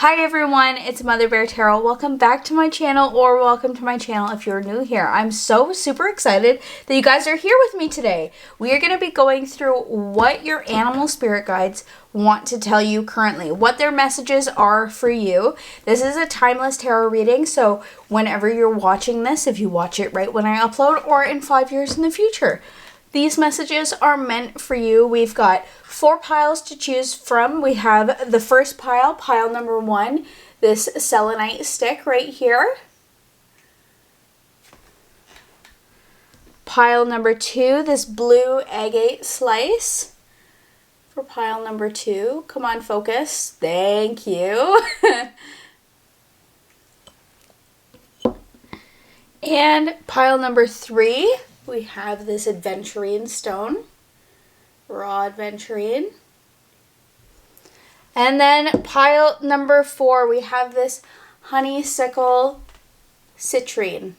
Hi everyone, it's Mother Bear Tarot. Welcome back to my channel, or welcome to my channel if you're new here. I'm so super excited that you guys are here with me today. We are going to be going through what your animal spirit guides want to tell you currently, what their messages are for you. This is a timeless tarot reading, so whenever you're watching this, if you watch it right when I upload or in 5 years in the future, these messages are meant for you. We've got 4 piles to choose from. We have the first pile, pile number 1, this selenite stick right here. Pile number 2, this blue agate slice. For pile number 2, come on, focus. Thank you. And pile number 3, we have this aventurine stone. Raw aventurine. And then pile number 4, we have this honeysuckle citrine.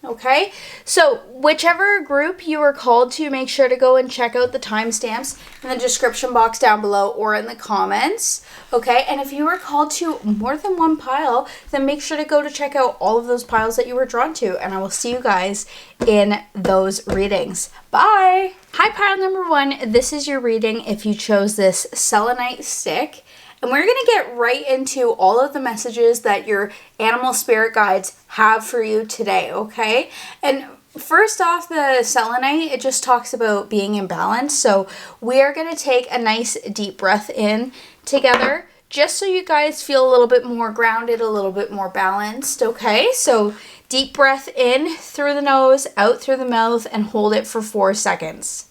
Okay, so whichever group you are called to, make sure to go and check out the timestamps in the description box down below or in the comments. Okay, and if you were called to more than one pile, then make sure to go to check out all of those piles that you were drawn to, and I will see you guys in those readings. Bye! Hi, pile number 1. This is your reading if you chose this selenite stick. And we're going to get right into all of the messages that your animal spirit guides have for you today, okay? And first off, the selenite, it just talks about being in balance. So we are going to take a nice deep breath in together, just so you guys feel a little bit more grounded, a little bit more balanced, okay? So deep breath in through the nose, out through the mouth, and hold it for 4 seconds.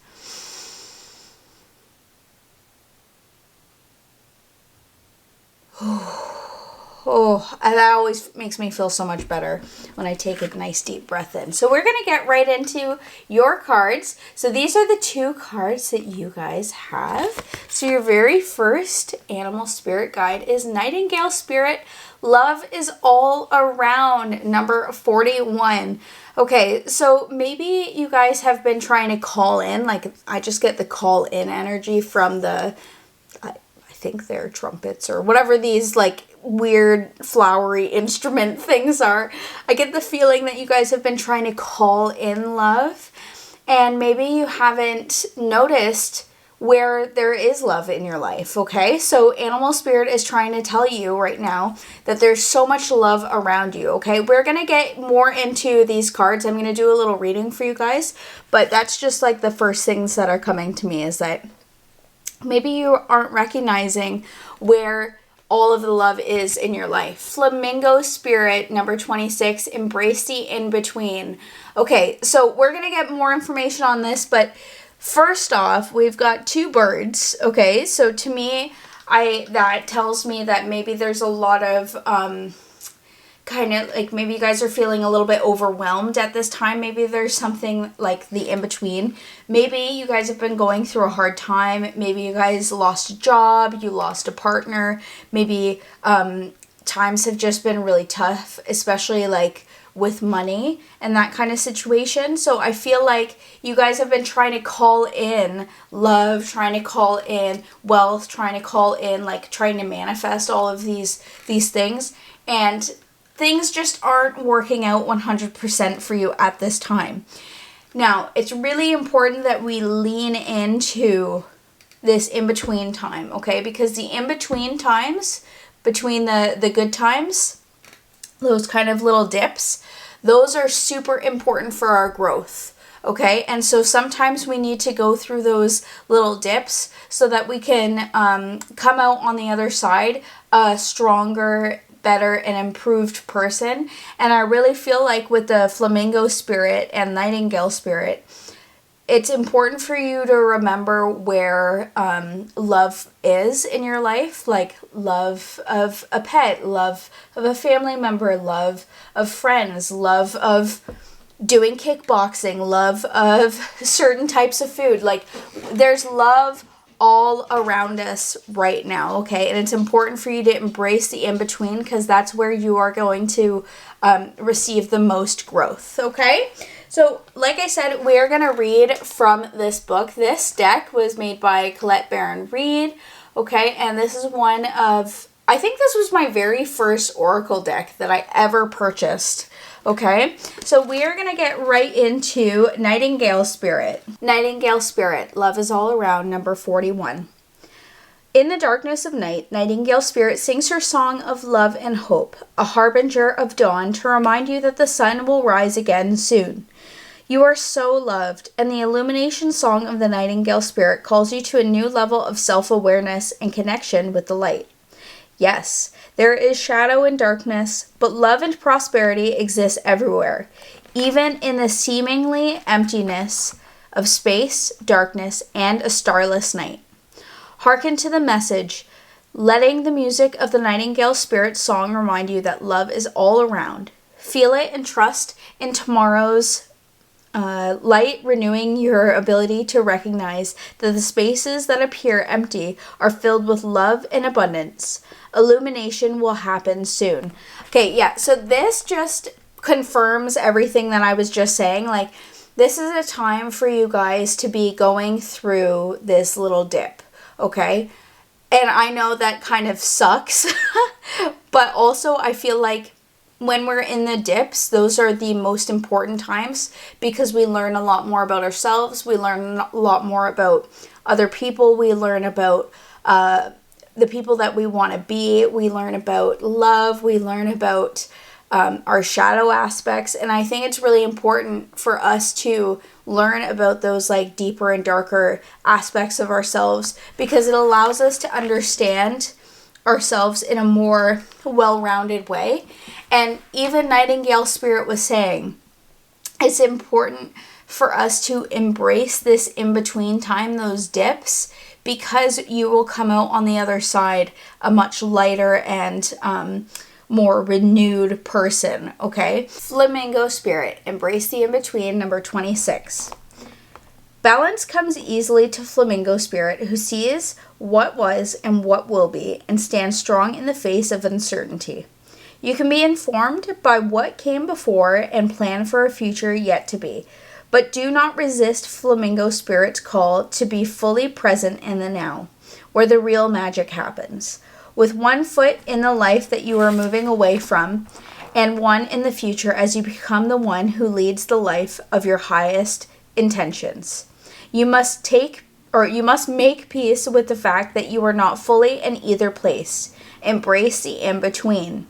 Oh, that always makes me feel so much better when I take a nice deep breath in. So we're going to get right into your cards. So these are the 2 cards that you guys have. So your very first animal spirit guide is Nightingale Spirit. Love is all around, number 41. Okay, so maybe you guys have been trying to call in. Like, I just get the call in energy from the, I think they're trumpets or whatever these like weird flowery instrument things are. I get the feeling that you guys have been trying to call in love, and maybe you haven't noticed where there is love in your life, okay? So animal spirit is trying to tell you right now that there's so much love around you, okay? We're going to get more into these cards. I'm going to do a little reading for you guys, but that's just like the first things that are coming to me, is that maybe you aren't recognizing where all of the love is in your life. Flamingo Spirit, number 26, embrace the in-between. Okay, so we're going to get more information on this, but first off, we've got 2 birds, okay? So to me, that tells me that maybe there's a lot of kind of like maybe you guys are feeling a little bit overwhelmed at this time. Maybe there's something like the in-between. Maybe you guys have been going through a hard time. Maybe you guys lost a job, you lost a partner. Maybe times have just been really tough, especially like with money and that kind of situation. So I feel like you guys have been trying to call in love, trying to call in wealth, trying to call in like trying to manifest all of these things, and things just aren't working out 100% for you at this time. Now, it's really important that we lean into this in-between time, okay? Because the in-between times, between the good times, those kind of little dips, those are super important for our growth, okay? And so sometimes we need to go through those little dips so that we can come out on the other side stronger, better, and improved person. And I really feel like with the Flamingo Spirit and Nightingale Spirit, it's important for you to remember where love is in your life, like love of a pet, love of a family member, love of friends, love of doing kickboxing, love of certain types of food. Like, there's love all around us right now, okay? And it's important for you to embrace the in-between, because that's where you are going to receive the most growth, okay? So, like I said, we are going to read from this book. This deck was made by Colette Baron Reid, Okay, and this is one of, I think this was my very first Oracle deck that I ever purchased. Okay, so we are going to get right into Nightingale Spirit. Nightingale Spirit, love is all around, number 41. In the darkness of night, Nightingale Spirit sings her song of love and hope, a harbinger of dawn to remind you that the sun will rise again soon. You are so loved, and the illumination song of the Nightingale Spirit calls you to a new level of self-awareness and connection with the light. Yes, there is shadow and darkness, but love and prosperity exist everywhere, even in the seemingly emptiness of space, darkness, and a starless night. Hearken to the message, letting the music of the Nightingale Spirit song remind you that love is all around. Feel it and trust in tomorrow's light, renewing your ability to recognize that the spaces that appear empty are filled with love and abundance. Illumination will happen soon. Okay, yeah, so this just confirms everything that I was just saying. Like, this is a time for you guys to be going through this little dip, okay? And I know that kind of sucks, but also I feel like when we're in the dips, those are the most important times because we learn a lot more about ourselves. We learn a lot more about other people. We learn about the people that we want to be. We learn about love. We learn about our shadow aspects. And I think it's really important for us to learn about those like deeper and darker aspects of ourselves because it allows us to understand ourselves in a more well-rounded way. And even Nightingale Spirit was saying it's important for us to embrace this in-between time, those dips, because you will come out on the other side a much lighter and more renewed person, okay? Flamingo Spirit, embrace the in-between, number 26. Balance comes easily to Flamingo Spirit, who sees what was and what will be and stands strong in the face of uncertainty. You can be informed by what came before and plan for a future yet to be, but do not resist Flamingo Spirit's call to be fully present in the now, where the real magic happens, with one foot in the life that you are moving away from and one in the future as you become the one who leads the life of your highest intentions. You must make peace with the fact that you are not fully in either place. Embrace the in-between.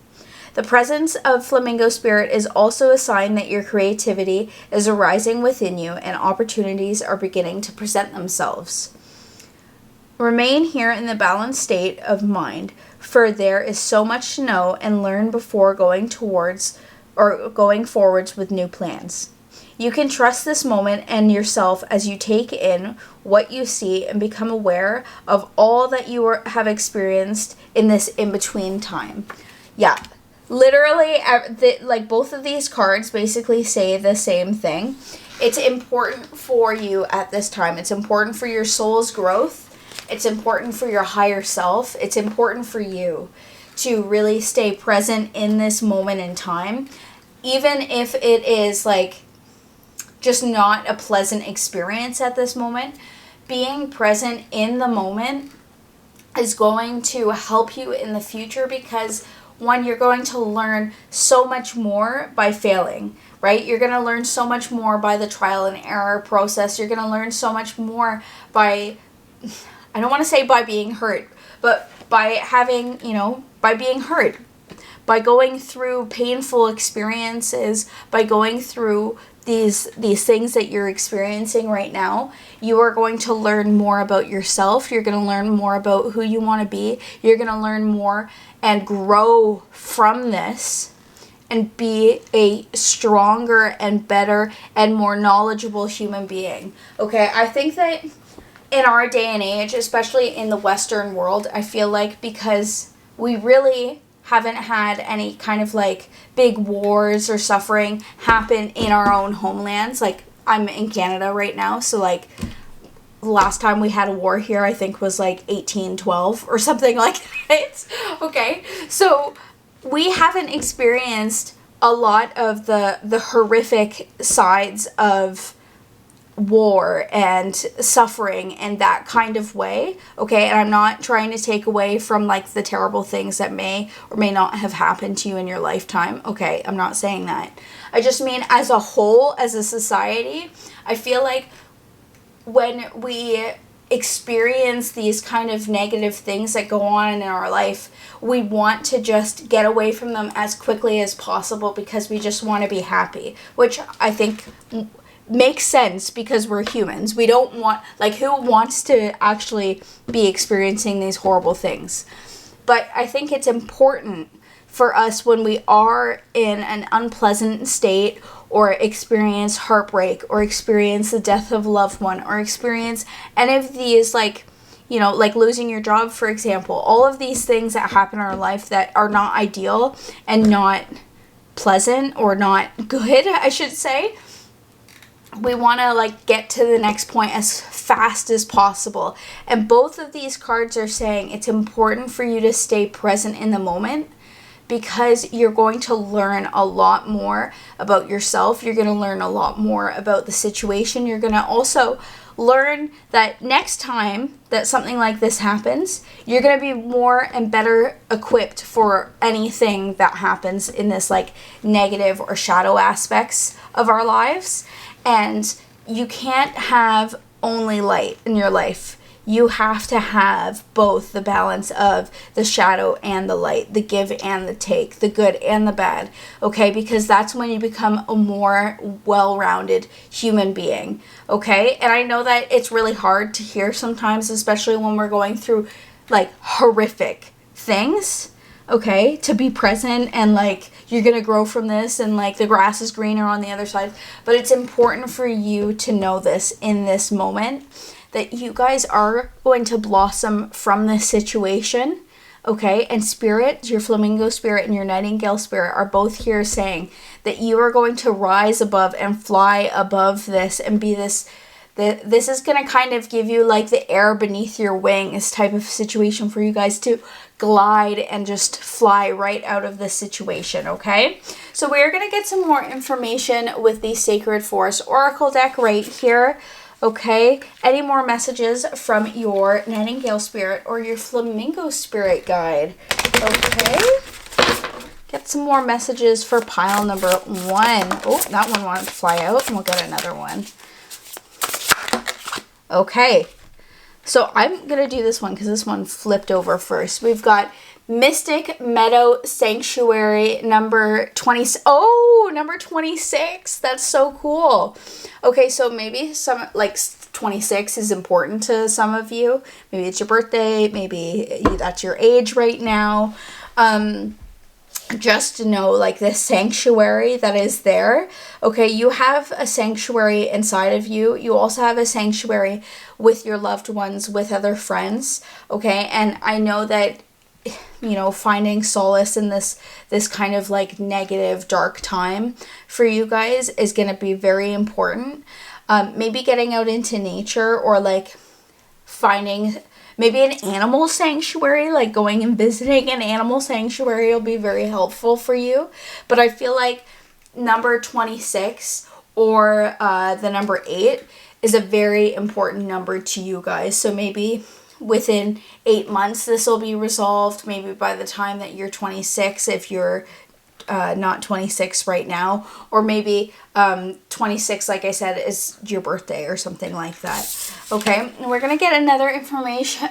The presence of Flamingo Spirit is also a sign that your creativity is arising within you and opportunities are beginning to present themselves. Remain here in the balanced state of mind, for there is so much to know and learn before going forwards with new plans. You can trust this moment and yourself as you take in what you see and become aware of all that you have experienced in this in-between time. Yeah, literally, like both of these cards basically say the same thing. It's important for you at this time. It's important for your soul's growth. It's important for your higher self. It's important for you to really stay present in this moment in time, even if it is like just not a pleasant experience at this moment. Being present in the moment is going to help you in the future because, one, you're going to learn so much more by failing, right? You're going to learn so much more by the trial and error process. You're going to learn so much more by, I don't want to say by being hurt, but by having, by being hurt, by going through painful experiences, by going through these things that you're experiencing right now. You are going to learn more about yourself. You're going to learn more about who you want to be. You're going to learn more and grow from this and be a stronger and better and more knowledgeable human being. Okay, I think that in our day and age, especially in the Western world, I feel like because we really haven't had any kind of like big wars or suffering happen in our own homelands. Like, I'm in Canada right now, so like the last time we had a war here I think was like 1812 or something like that. Okay, so we haven't experienced a lot of the horrific sides of war and suffering and that kind of way, okay? And I'm not trying to take away from like the terrible things that may or may not have happened to you in your lifetime, okay? I'm not saying that. I just mean as a whole, as a society, I feel like when we experience these kind of negative things that go on in our life, we want to just get away from them as quickly as possible because we just want to be happy, which I think makes sense because we're humans. We don't want, like, who wants to actually be experiencing these horrible things? But I think it's important for us when we are in an unpleasant state or experience heartbreak or experience the death of a loved one or experience any of these, like, you know, like losing your job, for example, all of these things that happen in our life that are not ideal and not pleasant or not good, I should say. We want to like get to the next point as fast as possible. And both of these cards are saying it's important for you to stay present in the moment because you're going to learn a lot more about yourself. You're going to learn a lot more about the situation. You're going to also learn that next time that something like this happens, you're going to be more and better equipped for anything that happens in this like negative or shadow aspects of our lives. And you can't have only light in your life. You have to have both the balance of the shadow and the light, the give and the take, the good and the bad, okay? Because that's when you become a more well-rounded human being, okay? And I know that it's really hard to hear sometimes, especially when we're going through, like, horrific things, okay? To be present and, like, you're going to grow from this and, like, the grass is greener on the other side. But it's important for you to know this in this moment, that you guys are going to blossom from this situation, okay? And spirit, your flamingo spirit and your nightingale spirit are both here saying that you are going to rise above and fly above this and be this is going to kind of give you like the air beneath your wings type of situation for you guys to glide and just fly right out of this situation, okay? So we're going to get some more information with the Sacred Forest Oracle deck right here, okay? Any more messages from your Nightingale Spirit or your Flamingo Spirit guide, okay? Get some more messages for pile number 1. Oh, that one wanted to fly out, and we'll get another one. Okay, so I'm going to do this one because this one flipped over first. We've got Mystic Meadow Sanctuary number 20. Oh, number 26. That's so cool. Okay, so maybe some, like, 26 is important to some of you. Maybe it's your birthday. Maybe that's your age right now. Just to know, like, this sanctuary that is there, okay? You have a sanctuary inside of you. You also have a sanctuary with your loved ones, with other friends, okay? And I know that, you know, finding solace in this kind of like negative, dark time for you guys is going to be very important. Maybe getting out into nature or like finding maybe an animal sanctuary, like going and visiting an animal sanctuary will be very helpful for you. But I feel like number 26 or the number 8 is a very important number to you guys. So maybe within 8 months this will be resolved. Maybe by the time that you're 26, if you're not 26 right now, or maybe 26, like I said, is your birthday or something like that. Okay, and we're gonna get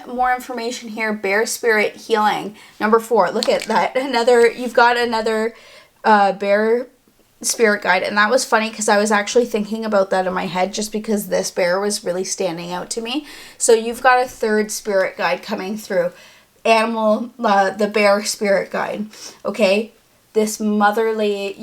more information here. Bear Spirit Healing number 4. Look at that. You've got another bear spirit guide, and that was funny because I was actually thinking about that in my head just because this bear was really standing out to me. So you've got a third spirit guide coming through. The bear spirit guide. Okay, this motherly,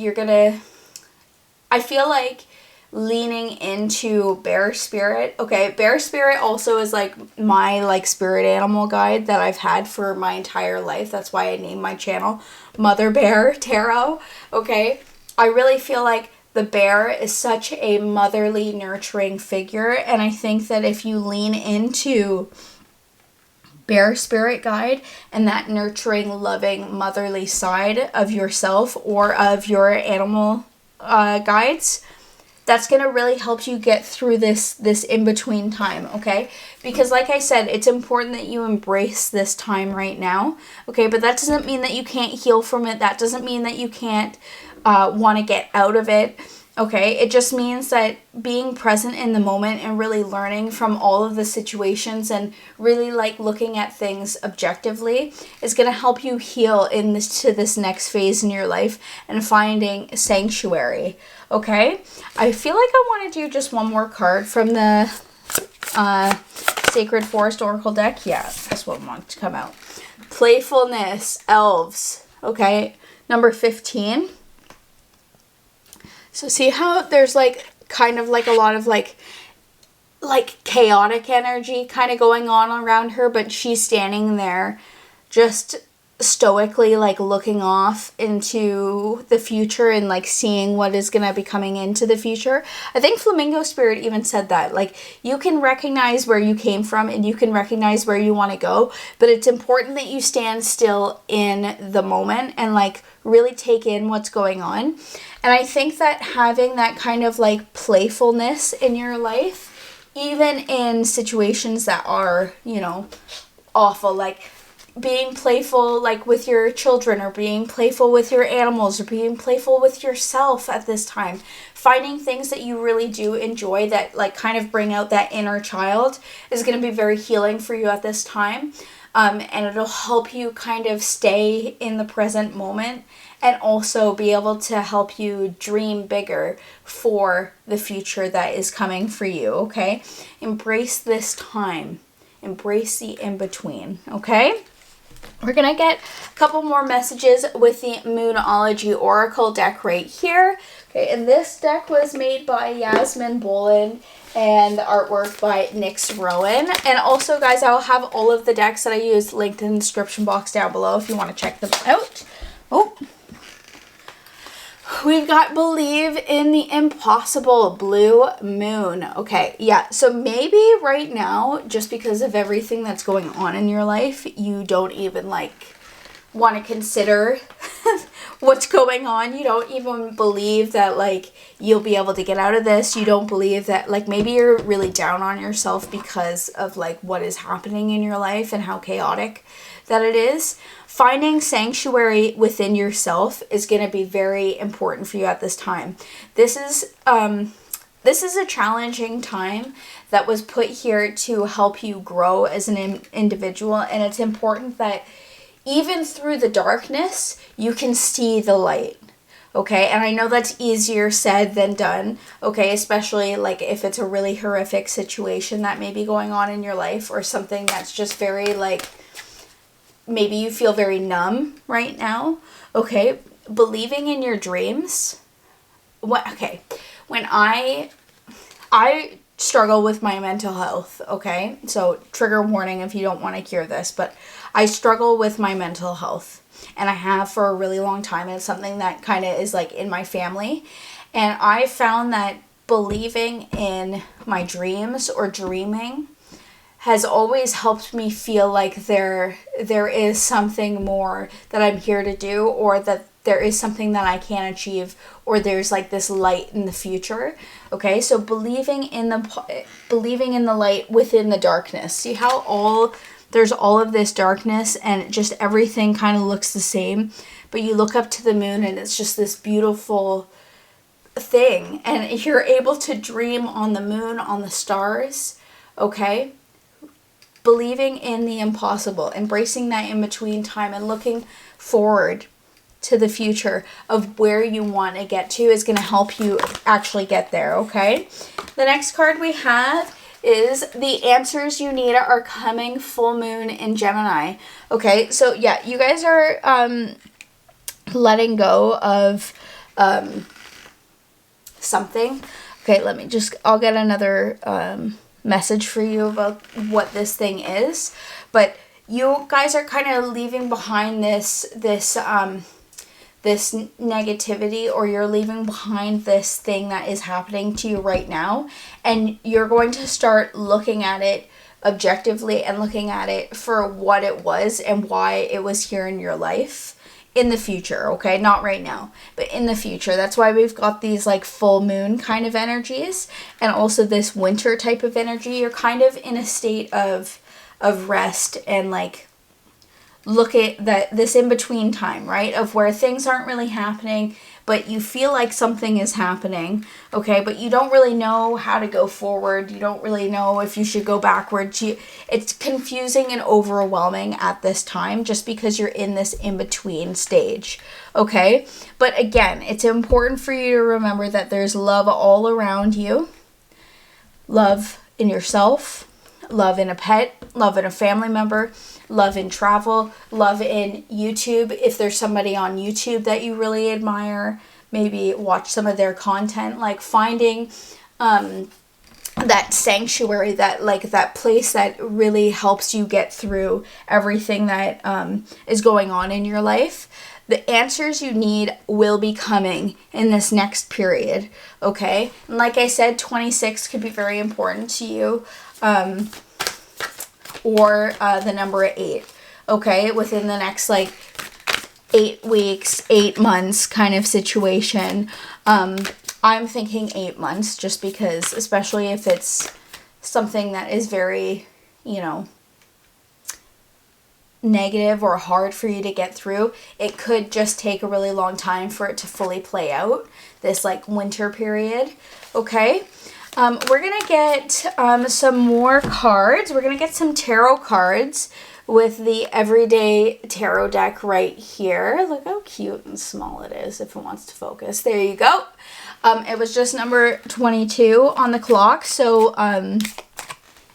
I feel like leaning into bear spirit. Okay, bear spirit also is like my like spirit animal guide that I've had for my entire life. That's why I named my channel Mother Bear Tarot. Okay, I really feel like the bear is such a motherly, nurturing figure, and I think that if you lean into bear spirit guide and that nurturing, loving, motherly side of yourself or of your animal guides, that's going to really help you get through this in-between time, okay? Because like I said, it's important that you embrace this time right now, okay? But that doesn't mean that you can't heal from it. That doesn't mean that you can't want to get out of it, okay? It just means that being present in the moment and really learning from all of the situations and really like looking at things objectively is going to help you heal to this next phase in your life and finding sanctuary, okay? I feel like I want to do just one more card from the Sacred Forest Oracle deck. Yeah, that's what wants to come out. Playfulness, elves, okay? Number 15. So see how there's like kind of like a lot of like chaotic energy kind of going on around her, but she's standing there just stoically like looking off into the future and like seeing what is going to be coming into the future. I think Flamingo Spirit even said that, like, you can recognize where you came from and you can recognize where you want to go, but it's important that you stand still in the moment and like really take in what's going on. And I think that having that kind of like playfulness in your life, even in situations that are, you know, awful, like being playful like with your children, or being playful with your animals, or being playful with yourself at this time, finding things that you really do enjoy that like kind of bring out that inner child is going to be very healing for you at this time. And it'll help you kind of stay in the present moment and also be able to help you dream bigger for the future that is coming for you, okay? Embrace this time. Embrace the in-between, okay? We're going to get a couple more messages with the Moonology Oracle deck right here. Okay, and this deck was made by Yasmin Boland and the artwork by Nyx Rowan. And also, guys, I'll have all of the decks that I use linked in the description box down below if you want to check them out. Oh, we've got Believe in the Impossible, Blue Moon. Okay, yeah, so maybe right now, just because of everything that's going on in your life, you don't even like want to consider what's going on. You don't even believe that like you'll be able to get out of this. You don't believe that, like, maybe you're really down on yourself because of like what is happening in your life and how chaotic that it is. Finding sanctuary within yourself is going to be very important for you at this time. This is a challenging time that was put here to help you grow as an individual, and it's important that even through the darkness, you can see the light, okay? And I know that's easier said than done, okay? Especially like if it's a really horrific situation that may be going on in your life, or something that's just very like, maybe you feel very numb right now, okay? Believing in your dreams. When I struggle with my mental health, okay? So trigger warning if you don't want to hear this, but I struggle with my mental health, and I have for a really long time, and it's something that kind of is like in my family. And I found that believing in my dreams or dreaming has always helped me feel like there is something more that I'm here to do, or that there is something that I can achieve, or there's like this light in the future. Okay, so believing in the light within the darkness. See how there's all of this darkness and just everything kind of looks the same, but you look up to the moon and it's just this beautiful thing, and you're able to dream on the moon, on the stars, okay? Believing in the impossible, embracing that in-between time and looking forward to the future of where you want to get to is going to help you actually get there, okay? The next card we have is The Answers You Need Are Coming, Full Moon in Gemini. Okay, so yeah, you guys are letting go of something. Okay, I'll get another message for you about what this thing is, but you guys are kind of leaving behind this negativity, or you're leaving behind this thing that is happening to you right now, and you're going to start looking at it objectively and looking at it for what it was and why it was here in your life in the future, okay? Not right now, but in the future. That's why we've got these like full moon kind of energies, and also this winter type of energy. You're kind of in a state of rest and like look at this in between time, right? Of where things aren't really happening, but you feel like something is happening, okay? But you don't really know how to go forward. You don't really know if you should go backwards. It's confusing and overwhelming at this time just because you're in this in-between stage, okay? But again, it's important for you to remember that there's love all around you. Love in yourself, love in a pet, love in a family member, love in travel, love in YouTube. If there's somebody on YouTube that you really admire, maybe watch some of their content, like finding that sanctuary, that place that really helps you get through everything that is going on in your life. The answers you need will be coming in this next period, okay? And like I said, 26 could be very important to you. Or the number 8, okay, within the next like 8 weeks, 8 months kind of situation. I'm thinking 8 months just because, especially if it's something that is very, negative or hard for you to get through, it could just take a really long time for it to fully play out, this like winter period, okay? We're going to get some more cards. We're going to get some tarot cards with the Everyday Tarot deck right here. Look how cute and small it is if it wants to focus. There you go. It was just number 22 on the clock, so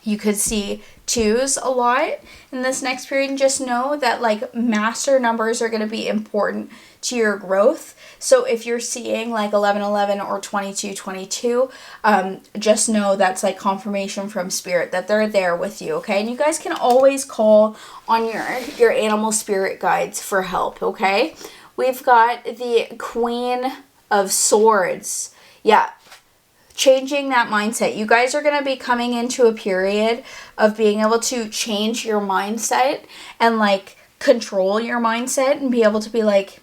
you could see 2s a lot in this next period. And just know that like master numbers are going to be important to your growth. So if you're seeing like 1111 or 2222, just know that's like confirmation from spirit that they're there with you, okay? And you guys can always call on your animal spirit guides for help, okay? We've got the Queen of Swords. Yeah, changing that mindset. You guys are going to be coming into a period of being able to change your mindset and like control your mindset and be able to be like,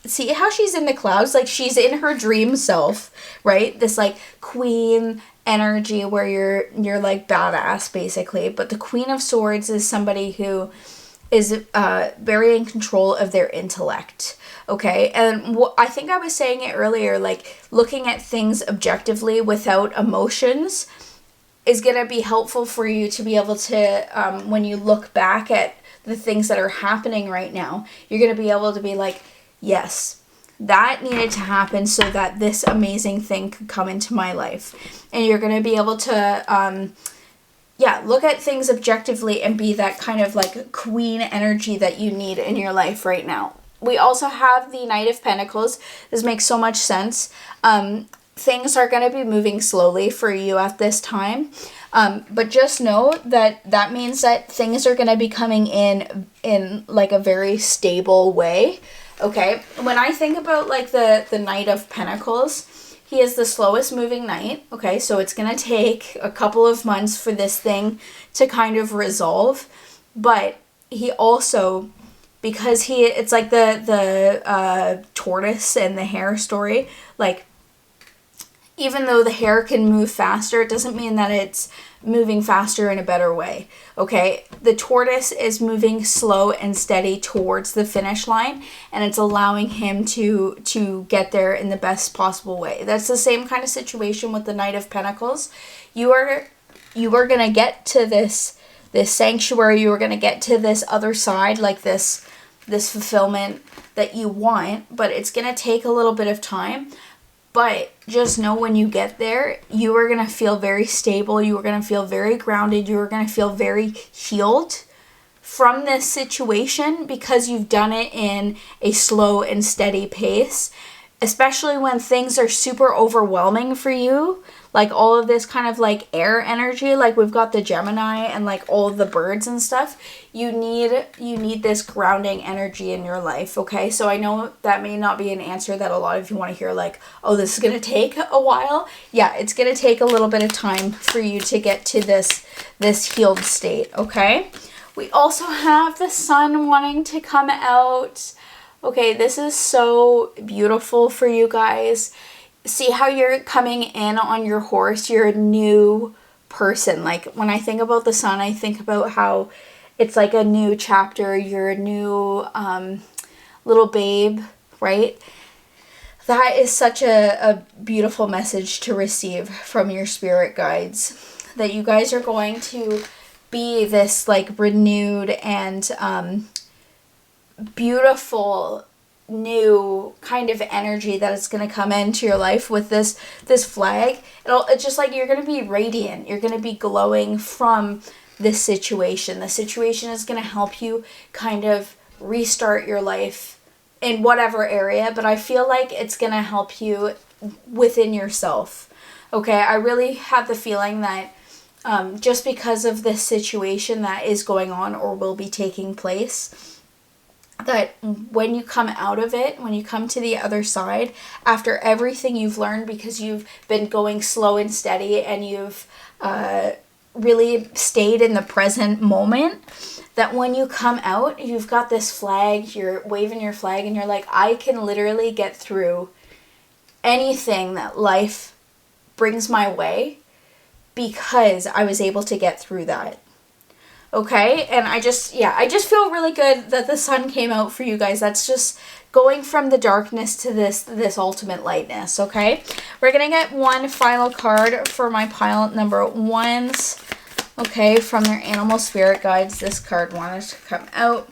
see how she's in the clouds? Like she's in her dream self, right? This like queen energy where you're like badass basically. But the Queen of Swords is somebody who is very in control of their intellect, okay? And I think I was saying it earlier, like looking at things objectively without emotions is going to be helpful for you to be able to, when you look back at the things that are happening right now, you're going to be able to be like, yes, that needed to happen so that this amazing thing could come into my life. And you're going to be able to, look at things objectively and be that kind of like queen energy that you need in your life right now. We also have the Knight of Pentacles. This makes so much sense. Things are going to be moving slowly for you at this time. But just know that that means that things are going to be coming in like a very stable way. Okay, when I think about like the Knight of Pentacles, he is the slowest moving knight. Okay, so it's going to take a couple of months for this thing to kind of resolve. But he also, because it's like the tortoise and the hare story, like even though the hare can move faster, it doesn't mean that it's moving faster in a better way, okay? The tortoise is moving slow and steady towards the finish line, and it's allowing him to get there in the best possible way. That's the same kind of situation with the Knight of Pentacles. You are going to get to this sanctuary, you are going to get to this other side, like this fulfillment that you want, but it's going to take a little bit of time. But just know when you get there, you are going to feel very stable. You are going to feel very grounded. You are going to feel very healed from this situation because you've done it in a slow and steady pace. Especially when things are super overwhelming for you. Like all of this kind of like air energy. Like we've got the Gemini and like all of the birds and stuff. You need this grounding energy in your life, okay? So I know that may not be an answer that a lot of you want to hear, like, oh, this is going to take a while. Yeah, it's going to take a little bit of time for you to get to this healed state, okay? We also have the Sun wanting to come out. Okay, this is so beautiful for you guys. See how you're coming in on your horse? You're a new person. Like when I think about the sun, I think about how it's like a new chapter. You're a new little babe, right? That is such a beautiful message to receive from your spirit guides. That you guys are going to be this like renewed and beautiful new kind of energy that is going to come into your life with this flag. It's just like you're going to be radiant. You're going to be glowing from this situation. The situation is going to help you kind of restart your life in whatever area, but I feel like it's going to help you within yourself. Okay, I really have the feeling that just because of this situation that is going on or will be taking place, that when you come out of it, when you come to the other side, after everything you've learned, because you've been going slow and steady and you've really stayed in the present moment, that when you come out, you've got this flag, you're waving your flag and you're like, I can literally get through anything that life brings my way because I was able to get through that. Okay, and I just feel really good that the sun came out for you guys. That's just going from the darkness to this ultimate lightness, okay? We're going to get one final card for my pile number ones, okay, from their animal spirit guides. This card wanted to come out.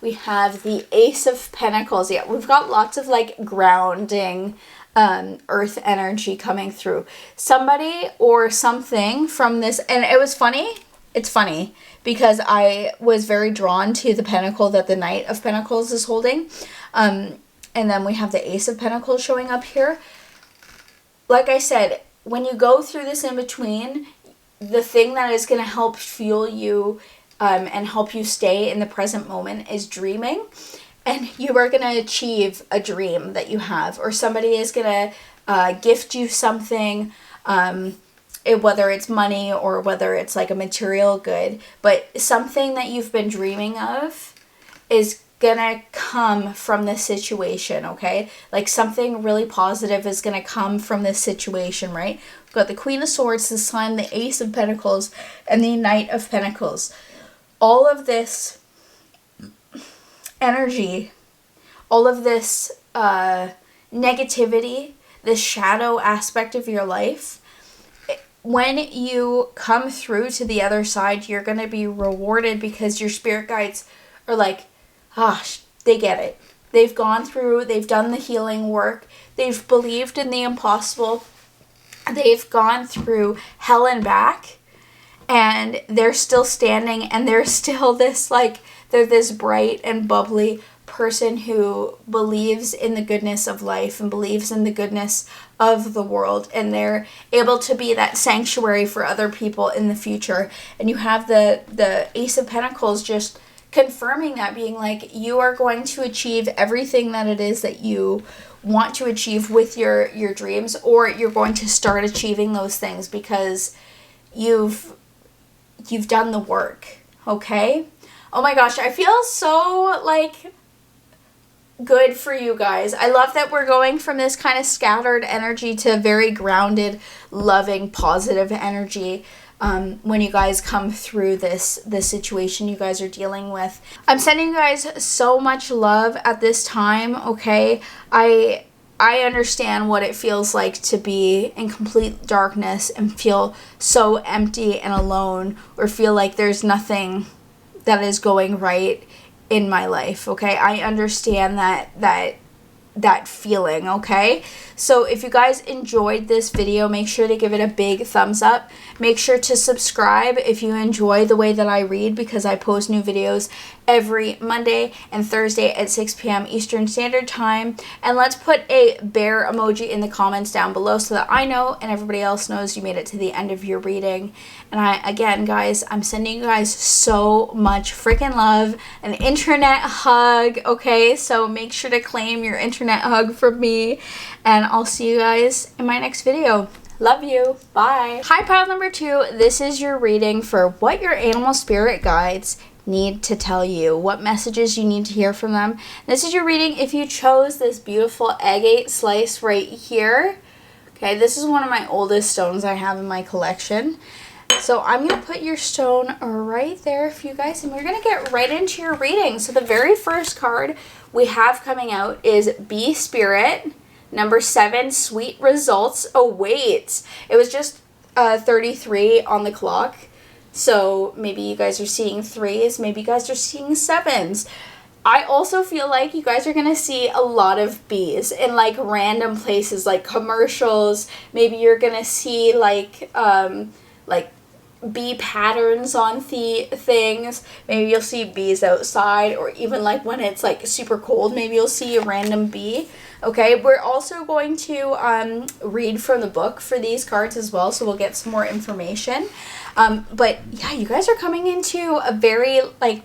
We have the Ace of Pentacles. Yeah, we've got lots of like grounding earth energy coming through. Somebody or something from this, and it was funny. It's funny because I was very drawn to the pentacle that the Knight of Pentacles is holding. And then we have the Ace of Pentacles showing up here. Like I said, when you go through this in between, the thing that is going to help fuel you and help you stay in the present moment is dreaming. And you are going to achieve a dream that you have. Or somebody is going to gift you something, whether it's money or whether it's like a material good, but something that you've been dreaming of is gonna come from this situation, okay? Like something really positive is gonna come from this situation, right? We've got the Queen of Swords, the Sun, the Ace of Pentacles, and the Knight of Pentacles. All of this energy, all of this negativity, this shadow aspect of your life, when you come through to the other side, you're going to be rewarded because your spirit guides are like, they get it. They've gone through, they've done the healing work, they've believed in the impossible, they've gone through hell and back, and they're still standing, and they're still this, like, they're this bright and bubbly person who believes in the goodness of life and believes in the goodness of the world, and they're able to be that sanctuary for other people in the future. And you have the Ace of Pentacles just confirming that, being like, you are going to achieve everything that it is that you want to achieve with your dreams, or you're going to start achieving those things because you've done the work, okay? Oh my gosh, I feel so like good for you guys. I love that we're going from this kind of scattered energy to very grounded, loving, positive energy when you guys come through this situation you guys are dealing with. I'm sending you guys so much love at this time, okay? I understand what it feels like to be in complete darkness and feel so empty and alone, or feel like there's nothing that is going right in my life, okay? I understand that feeling, okay? So if you guys enjoyed this video, make sure to give it a big thumbs up. Make sure to subscribe if you enjoy the way that I read, because I post new videos every Monday and Thursday at 6 p.m. Eastern Standard Time. And let's put a bear emoji in the comments down below so that I know and everybody else knows you made it to the end of your reading. And again, guys, I'm sending you guys so much freaking love, an internet hug, okay? So make sure to claim your internet hug from me, and I'll see you guys in my next video. Love you. Bye. Hi, pile number 2. This is your reading for what your animal spirit guides need to tell you, what messages you need to hear from them. This is your reading if you chose this beautiful agate slice right here. Okay, this is one of my oldest stones I have in my collection. So I'm going to put your stone right there for you guys, and we're going to get right into your reading. So the very first card we have coming out is Be Spirit, number 7, Sweet Results Await. It was just 33 on the clock. So maybe you guys are seeing 3s, maybe you guys are seeing 7s. I also feel like you guys are going to see a lot of bees in like random places, like commercials. Maybe you're going to see like bee patterns on things. Maybe you'll see bees outside, or even like when it's like super cold, maybe you'll see a random bee. Okay, we're also going to read from the book for these cards as well, so we'll get some more information. But yeah, you guys are coming into a very like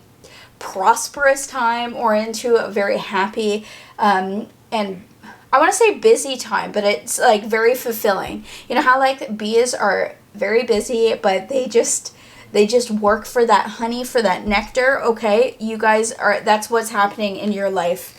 prosperous time, or into a very happy and I want to say busy time, but it's like very fulfilling. You know how like bees are very busy, but they just work for that honey, for that nectar. Okay, you guys are, that's what's happening in your life.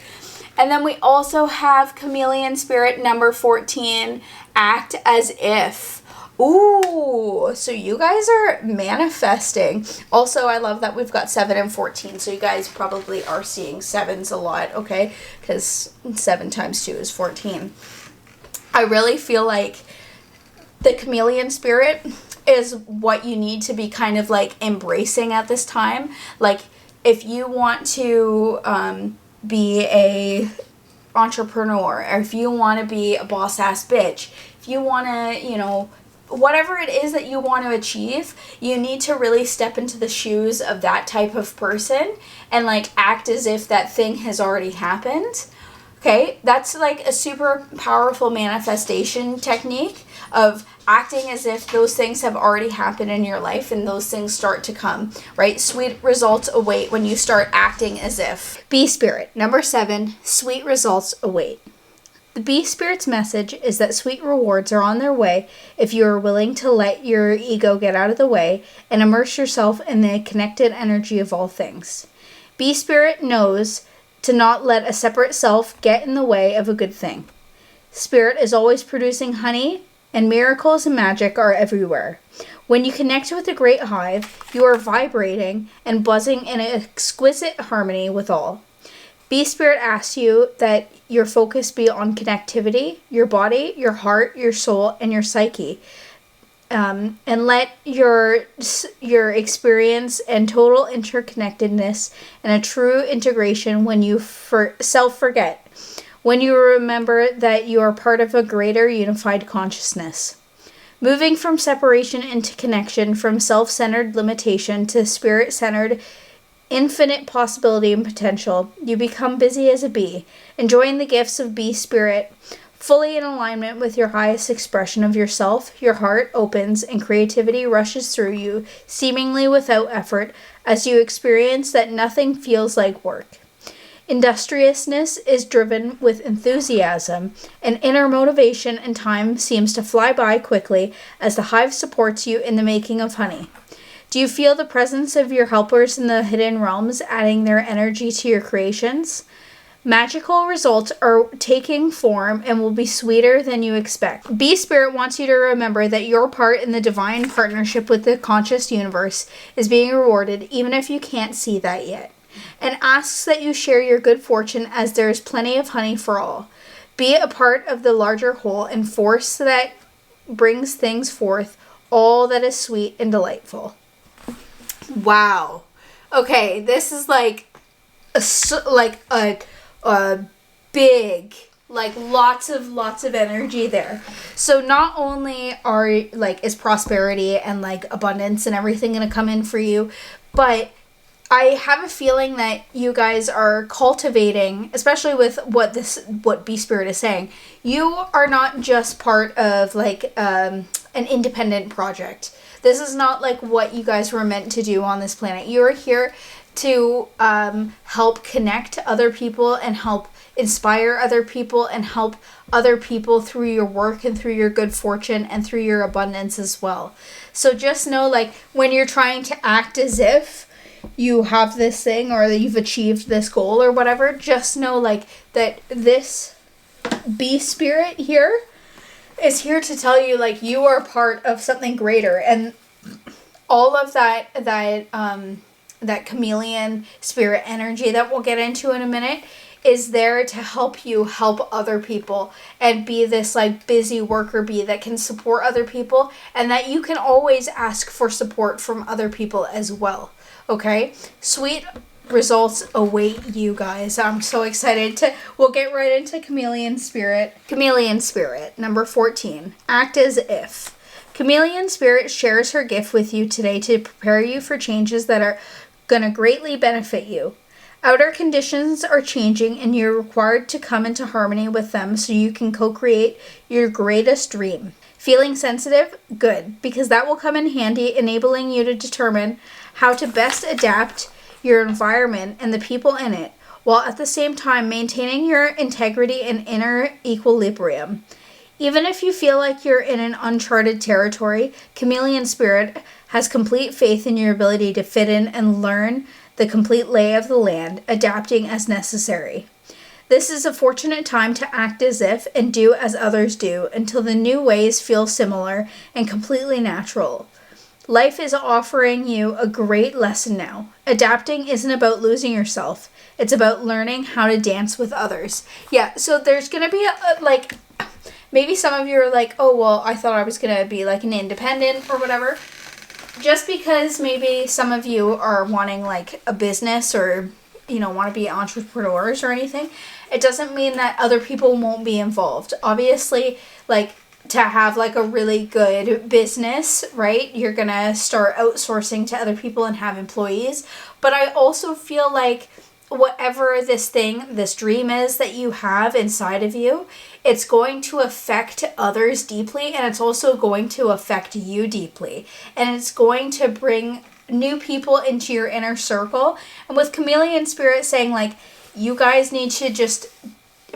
And then we also have Chameleon Spirit, number 14, Act As If. Ooh, so you guys are manifesting. Also, I love that we've got 7 and 14, so you guys probably are seeing 7s a lot, okay? Because 7 times 2 is 14. I really feel like the Chameleon Spirit is what you need to be kind of like embracing at this time. Like, if you want to be a entrepreneur, or if you want to be a boss ass bitch, if you want to, you know, whatever it is that you want to achieve, you need to really step into the shoes of that type of person and like act as if that thing has already happened. Okay, that's like a super powerful manifestation technique of acting as if those things have already happened in your life, and those things start to come, right? Sweet results await when you start acting as if. Bee Spirit, number 7, Sweet Results Await. The Bee Spirit's message is that sweet rewards are on their way if you are willing to let your ego get out of the way and immerse yourself in the connected energy of all things. Bee Spirit knows to not let a separate self get in the way of a good thing. Spirit is always producing honey, and miracles and magic are everywhere. When you connect with the great hive, you are vibrating and buzzing in an exquisite harmony with all. Bee Spirit asks you that your focus be on connectivity, your body, your heart, your soul, and your psyche. And let your experience and total interconnectedness and a true integration when you self-forget. When you remember that you are part of a greater unified consciousness. Moving from separation into connection, from self-centered limitation to spirit-centered infinite possibility and potential, you become busy as a bee, enjoying the gifts of Bee Spirit. Fully in alignment with your highest expression of yourself, your heart opens and creativity rushes through you, seemingly without effort, as you experience that nothing feels like work. Industriousness is driven with enthusiasm, and inner motivation and time seems to fly by quickly as the hive supports you in the making of honey. Do you feel the presence of your helpers in the hidden realms adding their energy to your creations? Magical results are taking form and will be sweeter than you expect. Bee Spirit wants you to remember that your part in the divine partnership with the conscious universe is being rewarded, even if you can't see that yet, and asks that you share your good fortune as there is plenty of honey for all. Be a part of the larger whole and force that brings things forth, all that is sweet and delightful. Wow. Okay, this is like a big, like lots of energy there. So not only is prosperity and like abundance and everything going to come in for you, but I have a feeling that you guys are cultivating, especially with what Bee Spirit is saying. You are not just part of like an independent project. This is not like what you guys were meant to do on this planet. You are here to help connect other people and help inspire other people and help other people through your work and through your good fortune and through your abundance as well. So just know, like, when you're trying to act as if, you have this thing or that you've achieved this goal or whatever, just know like that this bee spirit here is here to tell you like you are part of something greater, and all of that chameleon spirit energy that we'll get into in a minute is there to help you help other people and be this like busy worker bee that can support other people, and that you can always ask for support from other people as well. Okay? Sweet results await you guys. I'm so excited we'll get right into chameleon spirit. Chameleon spirit, number 14. Act as if. Chameleon spirit shares her gift with you today to prepare you for changes that are going to greatly benefit you. Outer conditions are changing and you're required to come into harmony with them so you can co-create your greatest dream. Feeling sensitive? Good, because that will come in handy, enabling you to determine how to best adapt your environment and the people in it, while at the same time maintaining your integrity and inner equilibrium. Even if you feel like you're in an uncharted territory, chameleon spirit has complete faith in your ability to fit in and learn the complete lay of the land, adapting as necessary. This is a fortunate time to act as if and do as others do until the new ways feel similar and completely natural. Life is offering you a great lesson now. Adapting isn't about losing yourself. It's about learning how to dance with others. Yeah, so there's going to be like, maybe some of you are like, oh, well, I thought I was going to be like an independent or whatever. Just because maybe some of you are wanting like a business or, you know, want to be entrepreneurs or anything, it doesn't mean that other people won't be involved. Obviously, like to have like a really good business, right? You're going to start outsourcing to other people and have employees. But I also feel like whatever this dream is that you have inside of you, it's going to affect others deeply, and it's also going to affect you deeply. And it's going to bring new people into your inner circle. And with chameleon spirit saying like, you guys need to just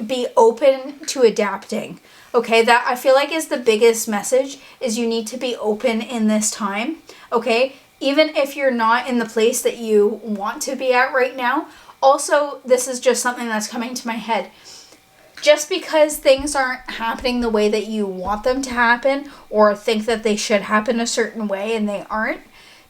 be open to adapting. Okay, that I feel like is the biggest message, is you need to be open in this time. Okay, even if you're not in the place that you want to be at right now. Also, this is just something that's coming to my head. Just because things aren't happening the way that you want them to happen or think that they should happen a certain way and they aren't,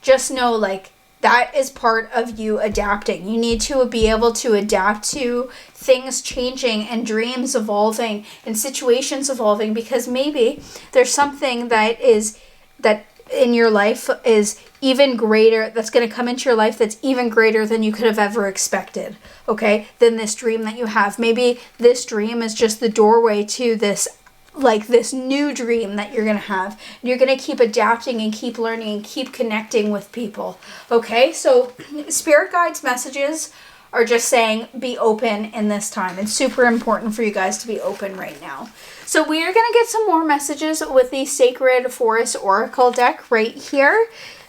just know like that is part of you adapting. You need to be able to adapt to things changing and dreams evolving and situations evolving, because maybe there's something that in your life is even greater, that's going to come into your life that's even greater than you could have ever expected, okay, than this dream that you have. Maybe this dream is just the doorway to this new dream that you're going to have. And you're going to keep adapting and keep learning and keep connecting with people, okay? So spirit guides messages are just saying be open in this time. It's super important for you guys to be open right now. So we are going to get some more messages with the Sacred Forest Oracle deck right here.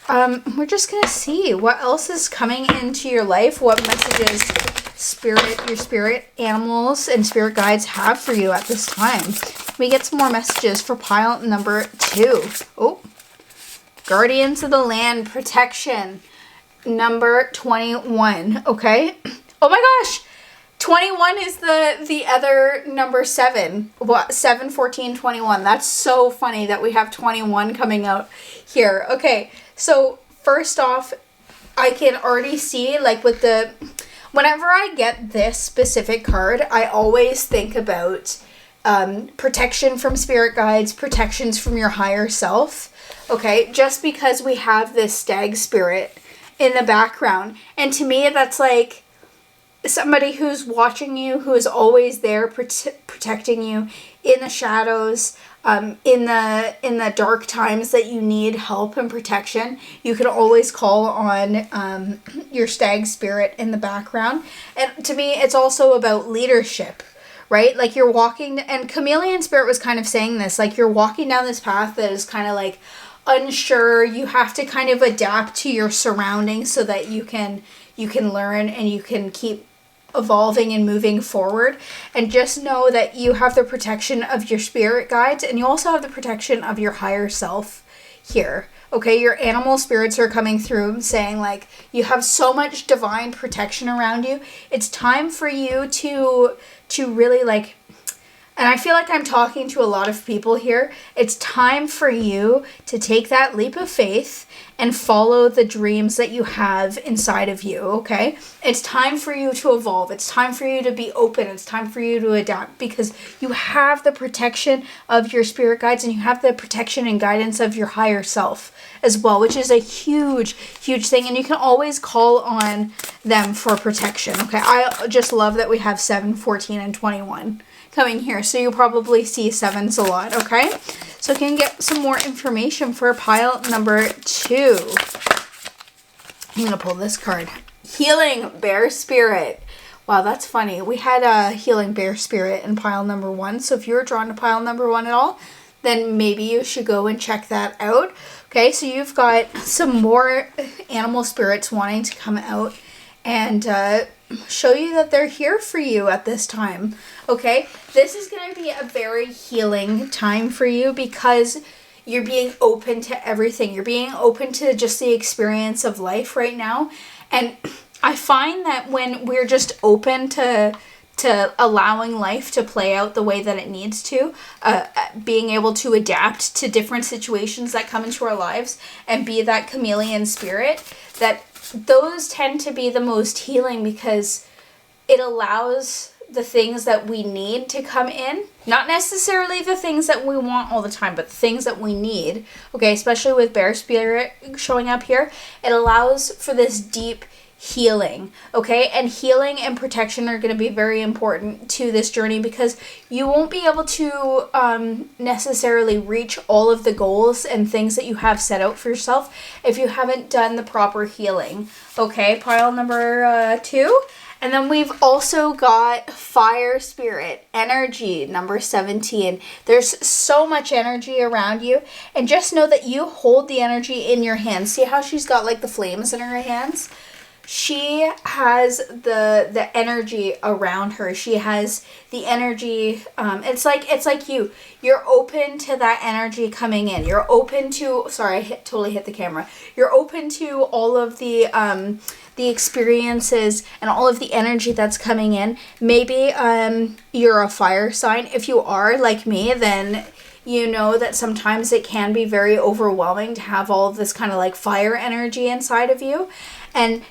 We're just going to see what else is coming into your life, what messages your spirit animals and spirit guides have for you at this time. We get some more messages for pile number 2. Oh, Guardians of the Land Protection, number 21. Okay. Oh my gosh. 21 is the other number 7. What? 7, 14, 21. That's so funny that we have 21 coming out here. Okay. So first off, I can already see like whenever I get this specific card, I always think about protection from spirit guides, protections from your higher self. Okay. Just because we have this stag spirit in the background. And to me, that's like somebody who's watching you, who is always there protecting you in the shadows, in the dark times that you need help and protection. You can always call on your stag spirit in the background. And to me, it's also about leadership, right? Like you're walking, and chameleon spirit was kind of saying this, like you're walking down this path that is kind of like unsure. You have to kind of adapt to your surroundings so that you can learn and you can keep evolving and moving forward. And just know that you have the protection of your spirit guides, and you also have the protection of your higher self here. Okay, your animal spirits are coming through saying like you have so much divine protection around you. It's time for you to really like, and I feel like I'm talking to a lot of people here. It's time for you to take that leap of faith and follow the dreams that you have inside of you, okay? It's time for you to evolve. It's time for you to be open. It's time for you to adapt because you have the protection of your spirit guides and you have the protection and guidance of your higher self as well, which is a huge, huge thing. And you can always call on them for protection, okay? I just love that we have 7, 14, and 21 coming here. So you'll probably see 7s a lot, okay? So we can get some more information for pile number 2. I'm going to pull this card. Healing Bear Spirit. Wow, that's funny. We had a Healing Bear Spirit in pile number 1. So if you were drawn to pile number 1 at all, then maybe you should go and check that out. Okay, so you've got some more animal spirits wanting to come out and show you that they're here for you at this time. Okay, this is going to be a very healing time for you because you're being open to everything. You're being open to just the experience of life right now. And I find that when we're just open to allowing life to play out the way that it needs to, being able to adapt to different situations that come into our lives and be that chameleon spirit, that those tend to be the most healing because it allows the things that we need to come in. Not necessarily the things that we want all the time, but the things that we need. Okay, especially with Bear Spirit showing up here, it allows for this deep healing, okay? And healing and protection are going to be very important to this journey because you won't be able to necessarily reach all of the goals and things that you have set out for yourself if you haven't done the proper healing. Okay, pile number 2. And then we've also got Fire Spirit, Energy, number 17. There's so much energy around you. And just know that you hold the energy in your hands. See how she's got like the flames in her hands? She has the energy around her. She has the energy. It's like you're open to that energy coming in. You're open to, sorry, I totally hit the camera. You're open to all of the experiences and all of the energy that's coming in. Maybe you're a fire sign. If you are like me, then you know that sometimes it can be very overwhelming to have all of this kind of like fire energy inside of you. And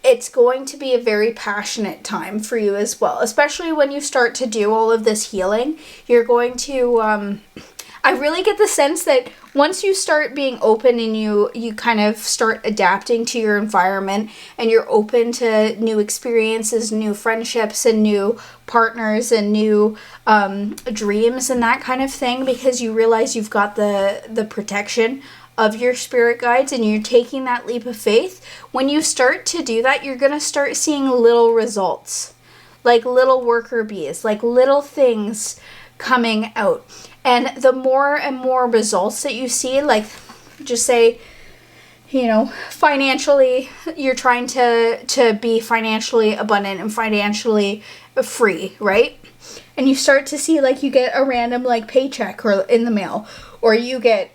it's going to be a very passionate time for you as well, especially when you start to do all of this healing. You're going to, I really get the sense that once you start being open and you kind of start adapting to your environment and you're open to new experiences, new friendships and new partners and new dreams and that kind of thing, because you realize you've got the protection of your spirit guides and you're taking that leap of faith. When you start to do that, you're going to start seeing little results, like little worker bees, like little things coming out. And the more and more results that you see, like just say, you know, financially, you're trying to be financially abundant and financially free, right? And you start to see like you get a random like paycheck or in the mail, or you get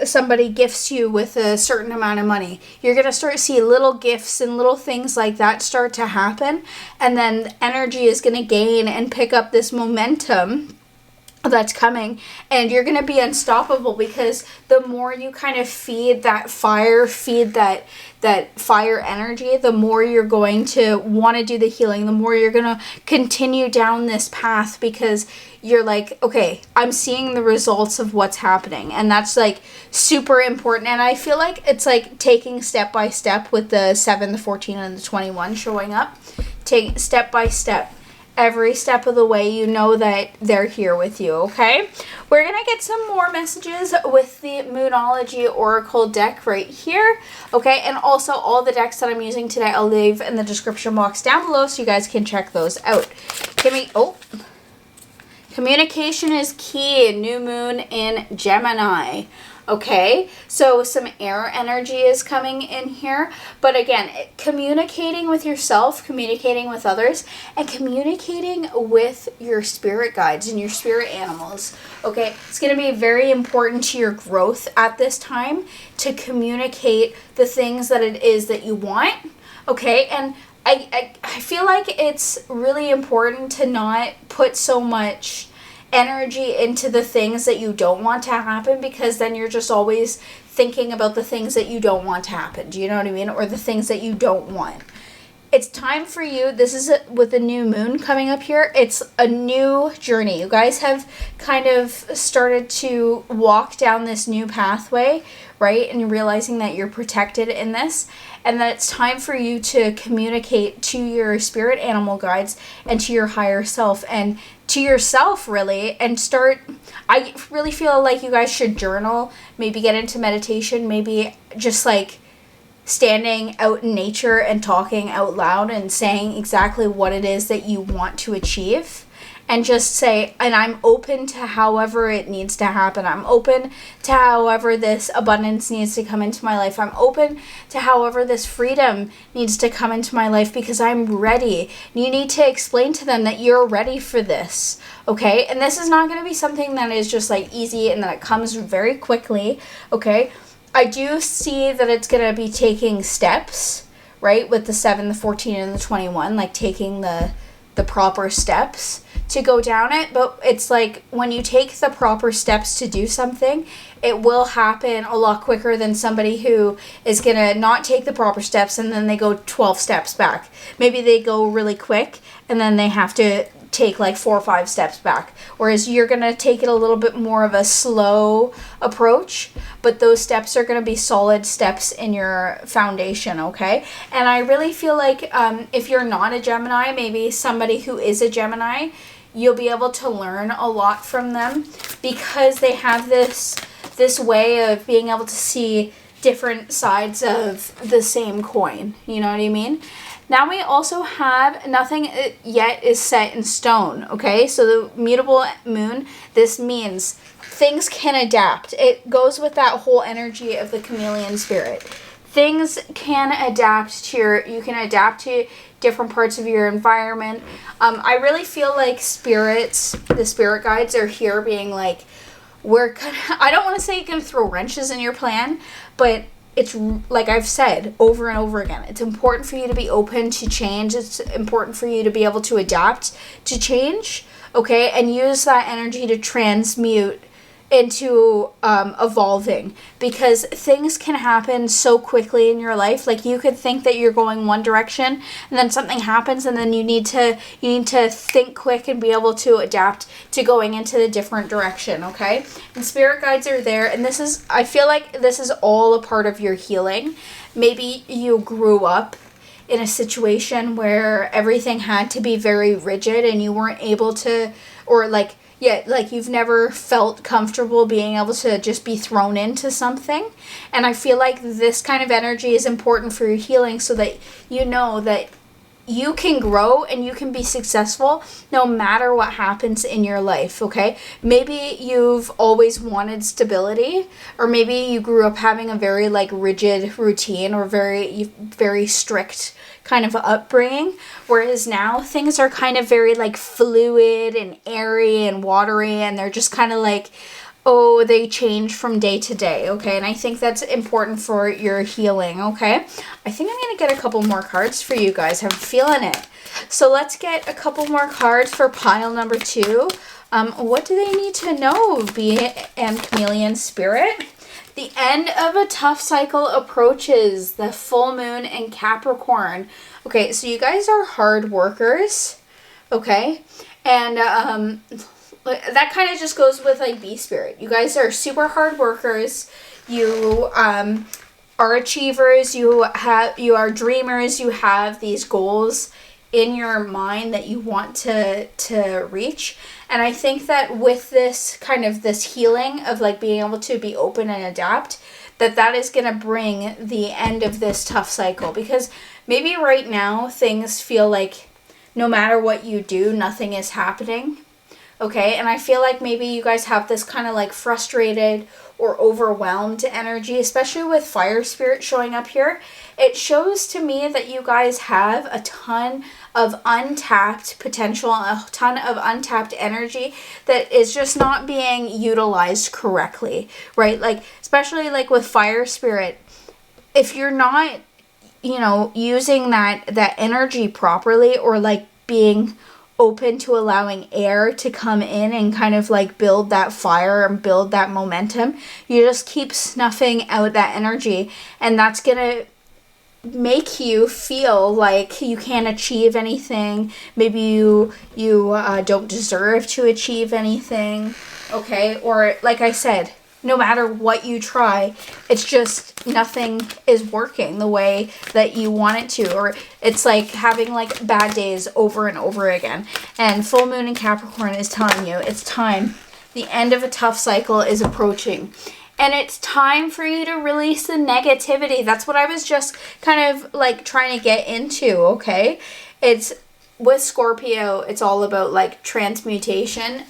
somebody gifts you with a certain amount of money. You're going to start to see little gifts and little things like that start to happen. And then energy is going to gain and pick up this momentum that's coming, and you're going to be unstoppable because the more you kind of feed that fire energy, the more you're going to want to do the healing, the more you're going to continue down this path because you're like, okay, I'm seeing the results of what's happening. And that's like super important. And I feel like it's like taking step by step with the 7, the 14, and the 21 showing up. Take step by step. Every step of the way, you know that they're here with you, okay? We're going to get some more messages with the Moonology Oracle deck right here, okay? And also all the decks that I'm using today, I'll leave in the description box down below so you guys can check those out. Communication is key. New moon in Gemini. Okay, so some air energy is coming in here. But again, communicating with yourself, communicating with others, and communicating with your spirit guides and your spirit animals. Okay, it's going to be very important to your growth at this time to communicate the things that it is that you want. Okay, and I feel like it's really important to not put so much energy into the things that you don't want to happen, because then you're just always thinking about the things that you don't want to happen. Do you know what I mean? Or the things that you don't want. It's time for you. This is with the new moon coming up here. It's a new journey. You guys have kind of started to walk down this new pathway, right? And you're realizing that you're protected in this, and that it's time for you to communicate to your spirit animal guides and to your higher self and to yourself, really, and start. I really feel like you guys should journal, maybe get into meditation, maybe just like standing out in nature and talking out loud and saying exactly what it is that you want to achieve, and just say, and I'm open to however it needs to happen. I'm open to however this abundance needs to come into my life. I'm open to however this freedom needs to come into my life, because I'm ready. You need to explain to them that you're ready for this, okay? And this is not going to be something that is just like easy and that it comes very quickly, okay? I do see that it's going to be taking steps, right? With the 7, the 14, and the 21, like taking the proper steps to go down it. But it's like when you take the proper steps to do something, it will happen a lot quicker than somebody who is going to not take the proper steps and then they go 12 steps back. Maybe they go really quick and then they have to take like 4 or 5 steps back, whereas you're going to take it a little bit more of a slow approach, but those steps are going to be solid steps in your foundation, okay? And I really feel like if you're not a Gemini, maybe somebody who is a Gemini, you'll be able to learn a lot from them, because they have this way of being able to see different sides of the same coin, you know what I mean? Now we also have nothing yet is set in stone, okay? So the mutable moon, this means things can adapt. It goes with that whole energy of the chameleon spirit. Things can adapt to you can adapt to different parts of your environment. I really feel like the spirit guides are here being like, I don't want to say going to throw wrenches in your plan, but it's like I've said over and over again, it's important for you to be open to change. It's important for you to be able to adapt to change, okay? And use that energy to transmute into evolving, because things can happen so quickly in your life. Like you could think that you're going one direction and then something happens, and then you need to think quick and be able to adapt to going into the different direction, okay? And spirit guides are there, and I feel like this is all a part of your healing. Maybe you grew up in a situation where everything had to be very rigid and you weren't able to, or like you've never felt comfortable being able to just be thrown into something. And I feel like this kind of energy is important for your healing, so that you know that you can grow and you can be successful no matter what happens in your life, okay? Maybe you've always wanted stability, or maybe you grew up having a very like rigid routine or very, very strict kind of upbringing, whereas now things are kind of very like fluid and airy and watery, and they're just kind of like, they change from day to day, okay? And I think that's important for your healing, okay? I think I'm going to get a couple more cards for you guys. I'm feeling it. So let's get a couple more cards for pile number 2. What do they need to know, and chameleon spirit? The end of a tough cycle approaches. The full moon in Capricorn. Okay, so you guys are hard workers, okay? And that kind of just goes with like bee spirit. You guys are super hard workers. You are achievers. You are dreamers. You have these goals in your mind that you want to reach. And I think that with this kind of this healing of like being able to be open and adapt, that is going to bring the end of this tough cycle. Because maybe right now things feel like no matter what you do, nothing is happening. Okay, and I feel like maybe you guys have this kind of like frustrated or overwhelmed energy, especially with fire spirit showing up here. It shows to me that you guys have a ton of untapped potential, a ton of untapped energy that is just not being utilized correctly, right? Like, especially like with fire spirit, if you're not, you know, using that energy properly, or like being open to allowing air to come in and kind of like build that fire and build that momentum, you just keep snuffing out that energy, and that's gonna make you feel like you can't achieve anything. Maybe you don't deserve to achieve anything, okay? Or like I said, no matter what you try, it's just nothing is working the way that you want it to, or it's like having like bad days over and over again. And full moon in Capricorn is telling you it's time. The end of a tough cycle is approaching. And it's time for you to release the negativity. That's what I was just kind of like trying to get into, okay? It's with Scorpio, it's all about like transmutation.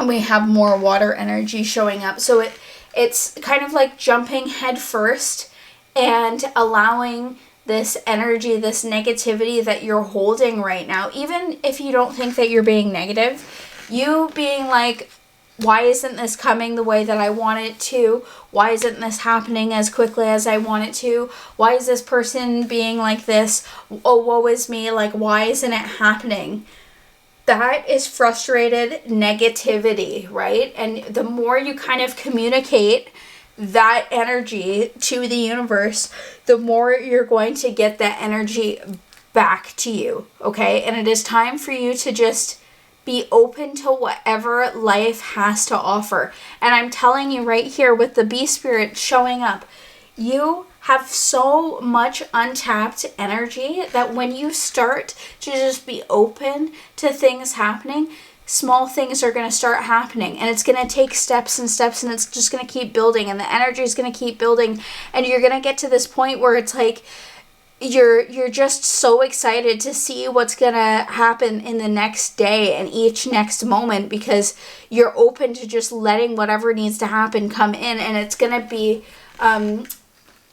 We have more water energy showing up. So it's kind of like jumping head first and allowing this energy, this negativity that you're holding right now, even if you don't think that you're being negative, you being like, why isn't this coming the way that I want it to? Why isn't this happening as quickly as I want it to? Why is this person being like this? Oh, woe is me. Like, why isn't it happening? That is frustrated negativity, right? And the more you kind of communicate that energy to the universe, the more you're going to get that energy back to you, okay? And it is time for you to just be open to whatever life has to offer. And I'm telling you right here with the bee spirit showing up, you have so much untapped energy that when you start to just be open to things happening, small things are going to start happening, and it's going to take steps and steps, and it's just going to keep building, and the energy is going to keep building, and you're going to get to this point where it's like you're just so excited to see what's going to happen in the next day and each next moment, because you're open to just letting whatever needs to happen come in, and it's going to be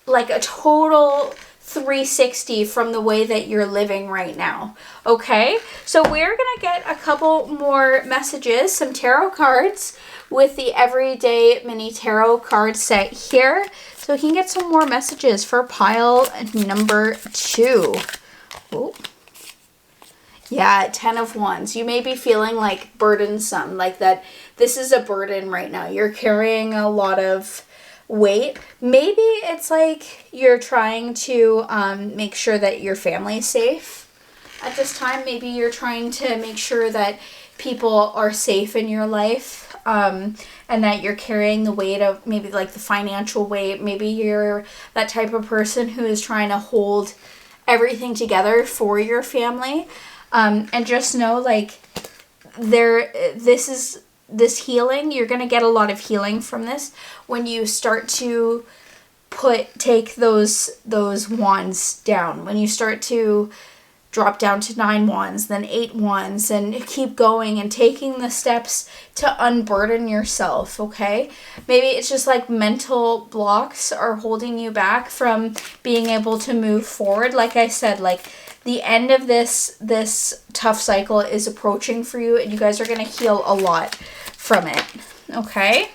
like a total 360 from the way that you're living right now. Okay, so we're gonna get a couple more messages, some tarot cards with the everyday mini tarot card set here, so we can get some more messages for pile number 2. Ooh. Yeah, 10 of Wands. You may be feeling like burdensome, like that this is a burden right now. You're carrying a lot of weight. Maybe it's like you're trying to make sure that your family's safe at this time. Maybe you're trying to make sure that people are safe in your life, and that you're carrying the weight of maybe like the financial weight. Maybe you're that type of person who is trying to hold everything together for your family, and just know like this healing, you're going to get a lot of healing from this when you start to take those wands down. When you start to drop down to 9 wands, then 8 wands, and keep going and taking the steps to unburden yourself, okay? Maybe it's just like mental blocks are holding you back from being able to move forward. Like I said, like the end of this tough cycle is approaching for you, and you guys are going to heal a lot from it, okay?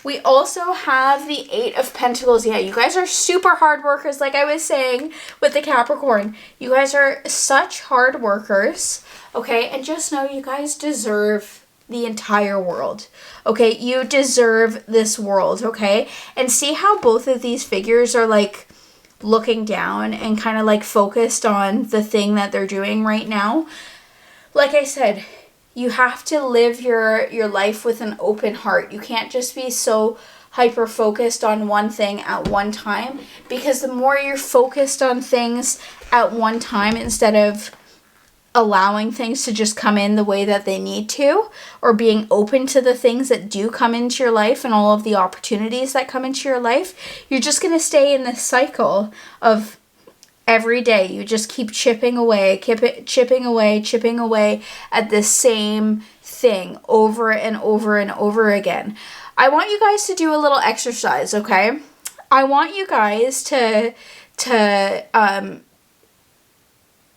We also have the 8 of Pentacles. Yeah, you guys are super hard workers, like I was saying with the Capricorn. You guys are such hard workers, okay? And just know you guys deserve the entire world, okay? You deserve this world, okay? And see how both of these figures are like looking down and kind of like focused on the thing that they're doing right now. Like I said, you have to live your life with an open heart. You can't just be so hyper focused on one thing at one time, because the more you're focused on things at one time instead of allowing things to just come in the way that they need to, or being open to the things that do come into your life and all of the opportunities that come into your life, you're just going to stay in this cycle of every day you just keep chipping away at the same thing over and over and over again. I want you guys to do a little exercise, okay? I want you guys to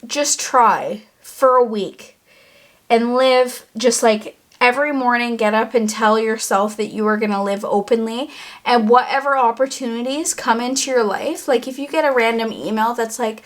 just try for a week and live just like every morning, get up and tell yourself that you are going to live openly, and whatever opportunities come into your life, like if you get a random email that's like,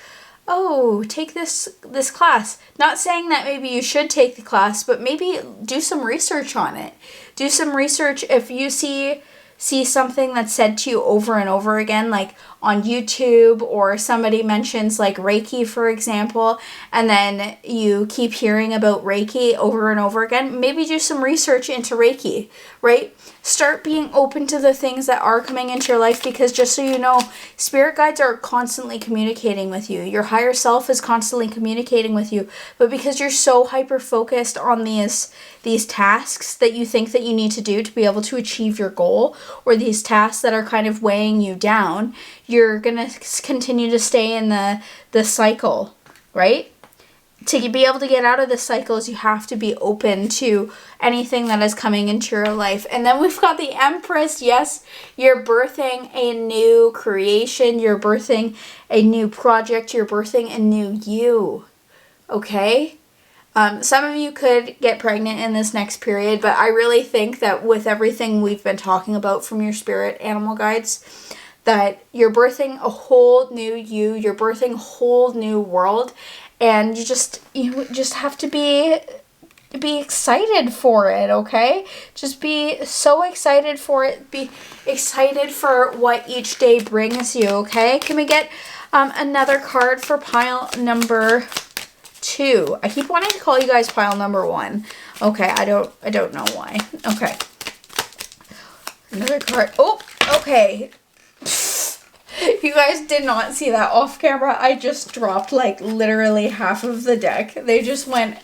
oh, take this class. Not saying that maybe you should take the class, but maybe do some research on it. Do some research if you see something that's said to you over and over again, like on YouTube, or somebody mentions like Reiki, for example, and then you keep hearing about Reiki over and over again. Maybe do some research into Reiki, right? Start being open to the things that are coming into your life, because just so you know, spirit guides are constantly communicating with you. Your higher self is constantly communicating with you, but because you're so hyper focused on these tasks that you think that you need to do to be able to achieve your goal, or these tasks that are kind of weighing you down, you're going to continue to stay in the cycle, right? To be able to get out of the cycles, you have to be open to anything that is coming into your life. And then we've got the Empress. Yes, you're birthing a new creation. You're birthing a new project. You're birthing a new you. Okay? Some of you could get pregnant in this next period, but I really think that with everything we've been talking about from your spirit animal guides, that you're birthing a whole new you. You're birthing a whole new world. And you just have to be excited for it, okay? Just be so excited for it. Be excited for what each day brings you, okay? Can we get another card for pile number 2? I keep wanting to call you guys pile number 1. Okay, I don't know why. Okay. Another card. Oh, okay. You guys did not see that off camera. I just dropped like literally half of the deck. They just went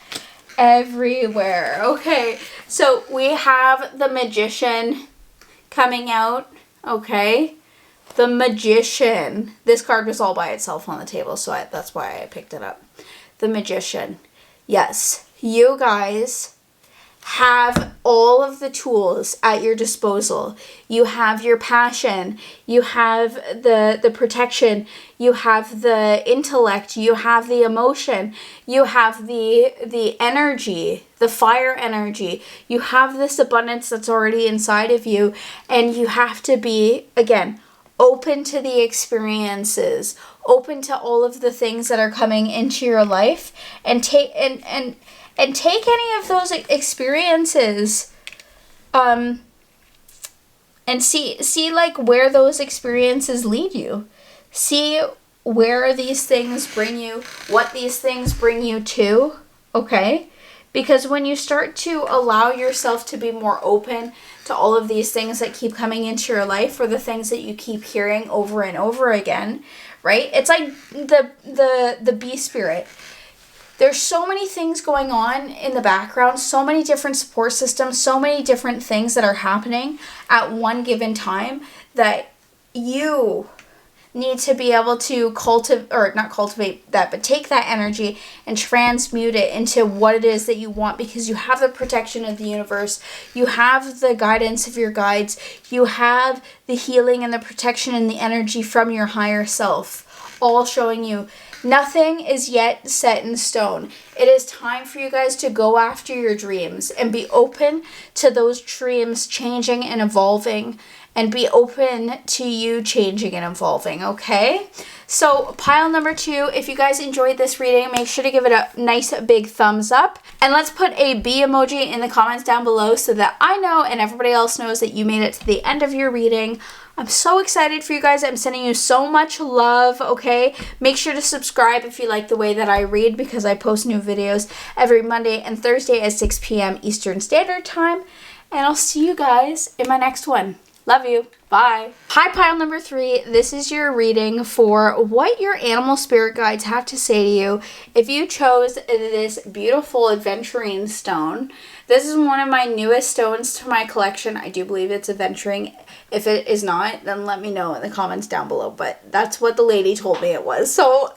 everywhere. Okay, so we have the Magician coming out. Okay, the Magician. This card was all by itself on the table, so that's why I picked it up. The Magician. Yes, you guys have all of the tools at your disposal. You have your passion, you have the protection, you have the intellect, you have the emotion, you have the energy, the fire energy. You have this abundance that's already inside of you, and you have to be, again, open to the experiences, open to all of the things that are coming into your life, and take any of those experiences, and see like where those experiences lead you. See where these things bring you, what these things bring you to, okay? Because when you start to allow yourself to be more open to all of these things that keep coming into your life, or the things that you keep hearing over and over again, right? It's like the bee spirit. There's so many things going on in the background, so many different support systems, so many different things that are happening at one given time, that you need to be able to cultivate that, but take that energy and transmute it into what it is that you want, because you have the protection of the universe, you have the guidance of your guides, you have the healing and the protection and the energy from your higher self, all showing you nothing is yet set in stone. It is time for you guys to go after your dreams and be open to those dreams changing and evolving, and be open to you changing and evolving, okay? So pile number 2, if you guys enjoyed this reading, make sure to give it a nice big thumbs up. And let's put a bee emoji in the comments down below so that I know and everybody else knows that you made it to the end of your reading. I'm so excited for you guys. I'm sending you so much love, okay? Make sure to subscribe if you like the way that I read, because I post new videos every Monday and Thursday at 6 p.m. Eastern Standard Time. And I'll see you guys in my next one. Love you. Bye. Hi, pile number 3. This is your reading for what your animal spirit guides have to say to you. If you chose this beautiful aventurine stone, this is one of my newest stones to my collection. I do believe it's aventurine. If it is not, then let me know in the comments down below. But that's what the lady told me it was. So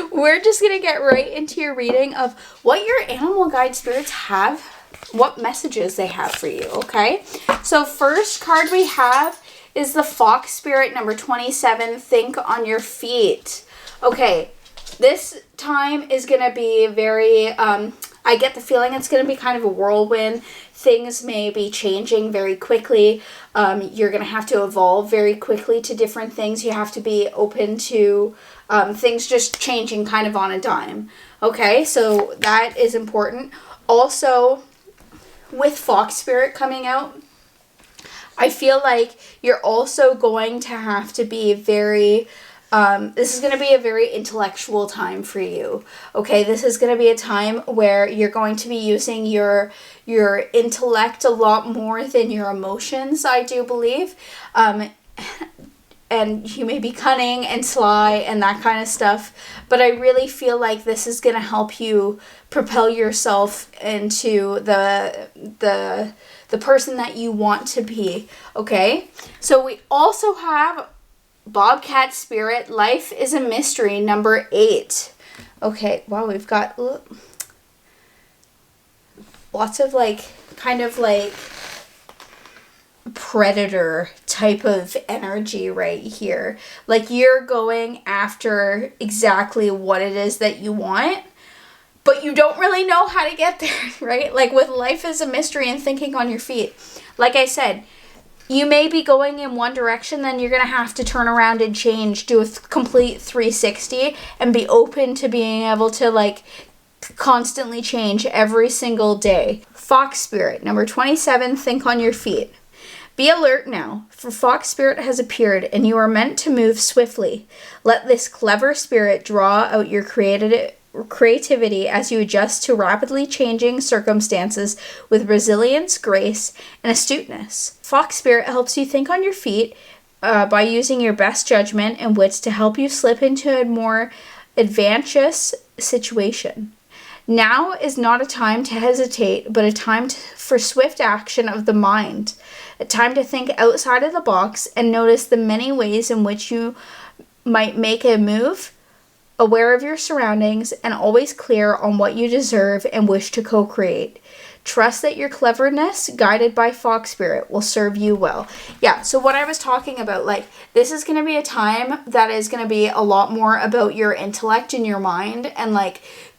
we're just going to get right into your reading of what your animal guide spirits have what messages they have for you, okay? So first card we have is the Fox Spirit, number 27, Think on Your Feet. Okay, this time is going to be very, I get the feeling it's going to be kind of a whirlwind. Things may be changing very quickly. You're going to have to evolve very quickly to different things. You have to be open to things just changing kind of on a dime. Okay, so that is important. Also, with Fox Spirit coming out, I feel like you're also going to have to be very, this is going to be a very intellectual time for you. Okay, this is going to be a time where you're going to be using your intellect a lot more than your emotions, I do believe. And you may be cunning and sly and that kind of stuff, but I really feel like this is going to help you propel yourself into the person that you want to be, okay? So we also have Bobcat Spirit, Life is a Mystery, number 8. Okay, wow, we've got lots of kind of predator type of energy right here. Like you're going after exactly what it is that you want, but you don't really know how to get there, right? Like with Life is a Mystery and Thinking on Your Feet. Like I said, you may be going in one direction, then you're going to have to turn around and change, do a complete 360 and be open to being able to constantly change every single day. Fox Spirit, number 27, Think on Your Feet. Be alert now, for Fox Spirit has appeared, and you are meant to move swiftly. Let this clever spirit draw out your creativity as you adjust to rapidly changing circumstances with resilience, grace, and astuteness. Fox Spirit helps you think on your feet by using your best judgment and wits to help you slip into a more advantageous situation. Now is not a time to hesitate, but a time for swift action of the mind. A time to think outside of the box and notice the many ways in which you might make a move, aware of your surroundings, and always clear on what you deserve and wish to co-create. Trust that your cleverness, guided by Fox Spirit, will serve you well. Yeah, so what I was talking about, this is going to be a time that is going to be a lot more about your intellect and your mind and,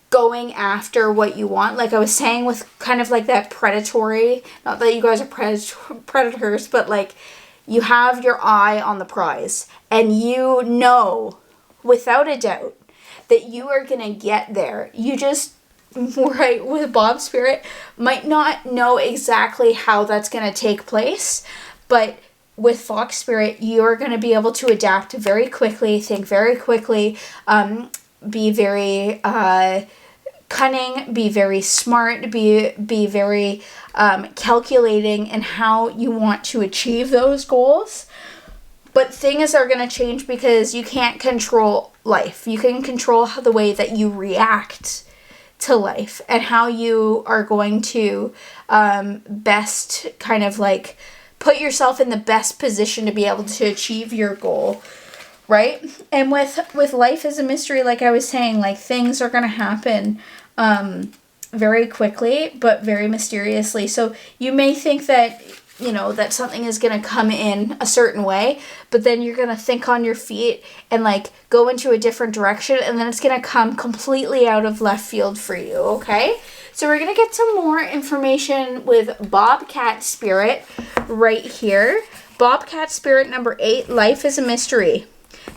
going after what you want. Like I was saying with kind of that predatory, not that you guys are predators, but you have your eye on the prize and you know without a doubt that you are going to get there. You just, right, with Bob Spirit, might not know exactly how that's going to take place, but with Fox Spirit, you're going to be able to adapt very quickly, think very quickly, be very cunning, be very smart, be very calculating in how you want to achieve those goals. But things are going to change because you can't control life. You can control the way that you react to life and how you are going to best kind of put yourself in the best position to be able to achieve your goal. Right? And with Life is a Mystery, like I was saying, things are going to happen very quickly, but very mysteriously. So you may think that, that something is going to come in a certain way, but then you're going to think on your feet and go into a different direction, and then it's going to come completely out of left field for you, okay? So we're going to get some more information with Bobcat Spirit right here. Bobcat Spirit number 8, Life is a Mystery.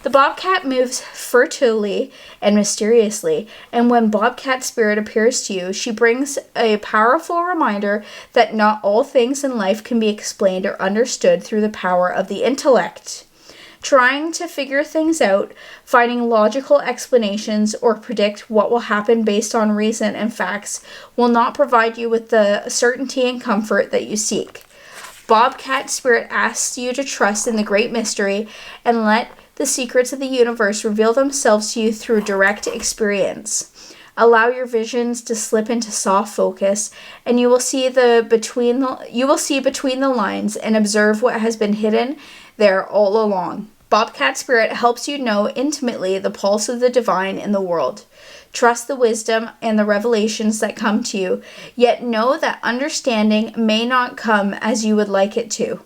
The bobcat moves furtively and mysteriously, and when Bobcat Spirit appears to you, she brings a powerful reminder that not all things in life can be explained or understood through the power of the intellect. Trying to figure things out, finding logical explanations, or predict what will happen based on reason and facts will not provide you with the certainty and comfort that you seek. Bobcat Spirit asks you to trust in the great mystery and let the secrets of the universe reveal themselves to you through direct experience. Allow your visions to slip into soft focus, and you will see between the lines and observe what has been hidden there all along. Bobcat Spirit helps you know intimately the pulse of the divine in the world. Trust the wisdom and the revelations that come to you, yet know that understanding may not come as you would like it to.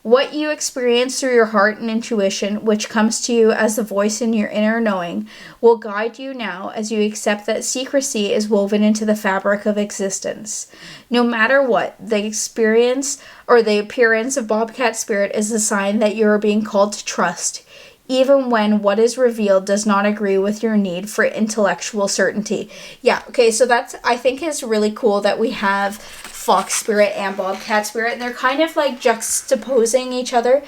What you experience through your heart and intuition, which comes to you as the voice in your inner knowing, will guide you now as you accept that secrecy is woven into the fabric of existence. No matter what, the experience or the appearance of Bobcat Spirit is a sign that you are being called to trust, even when what is revealed does not agree with your need for intellectual certainty. Yeah, okay, so that's, I think, is really cool that we have Fox Spirit and Bobcat Spirit, and they're kind of like juxtaposing each other,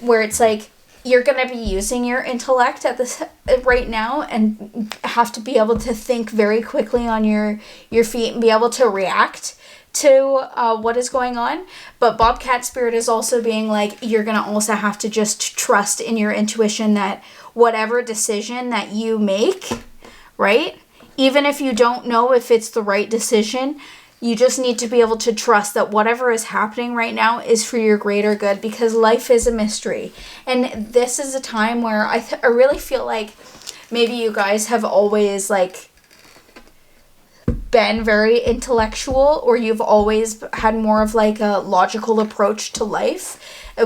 where it's like you're going to be using your intellect at this right now and have to be able to think very quickly on your feet and be able to react to what is going on. But Bobcat Spirit is also being like, you're going to also have to just trust in your intuition that whatever decision that you make, right? Even if you don't know if it's the right decision, you just need to be able to trust that whatever is happening right now is for your greater good, because life is a mystery. And this is a time where I really feel like maybe you guys have always like been very intellectual, or you've always had more of like a logical approach to life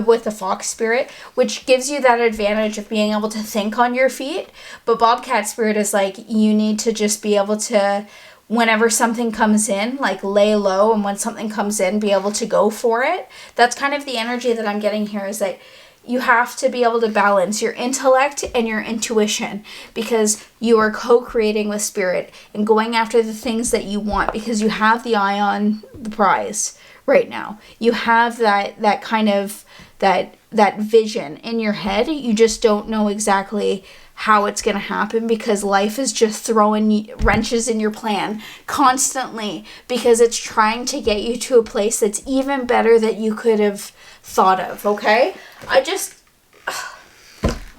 with the Fox Spirit, which gives you that advantage of being able to think on your feet. But Bobcat Spirit is like, you need to just be able to, whenever something comes in, like lay low, and when something comes in, be able to go for it. That's kind of the energy that I'm getting here, is that you have to be able to balance your intellect and your intuition, because you are co-creating with Spirit and going after the things that you want, because you have the eye on the prize right now. You have that kind of that vision in your head. You just don't know exactly how it's going to happen, because life is just throwing wrenches in your plan constantly, because it's trying to get you to a place that's even better that you could have thought of. Okay,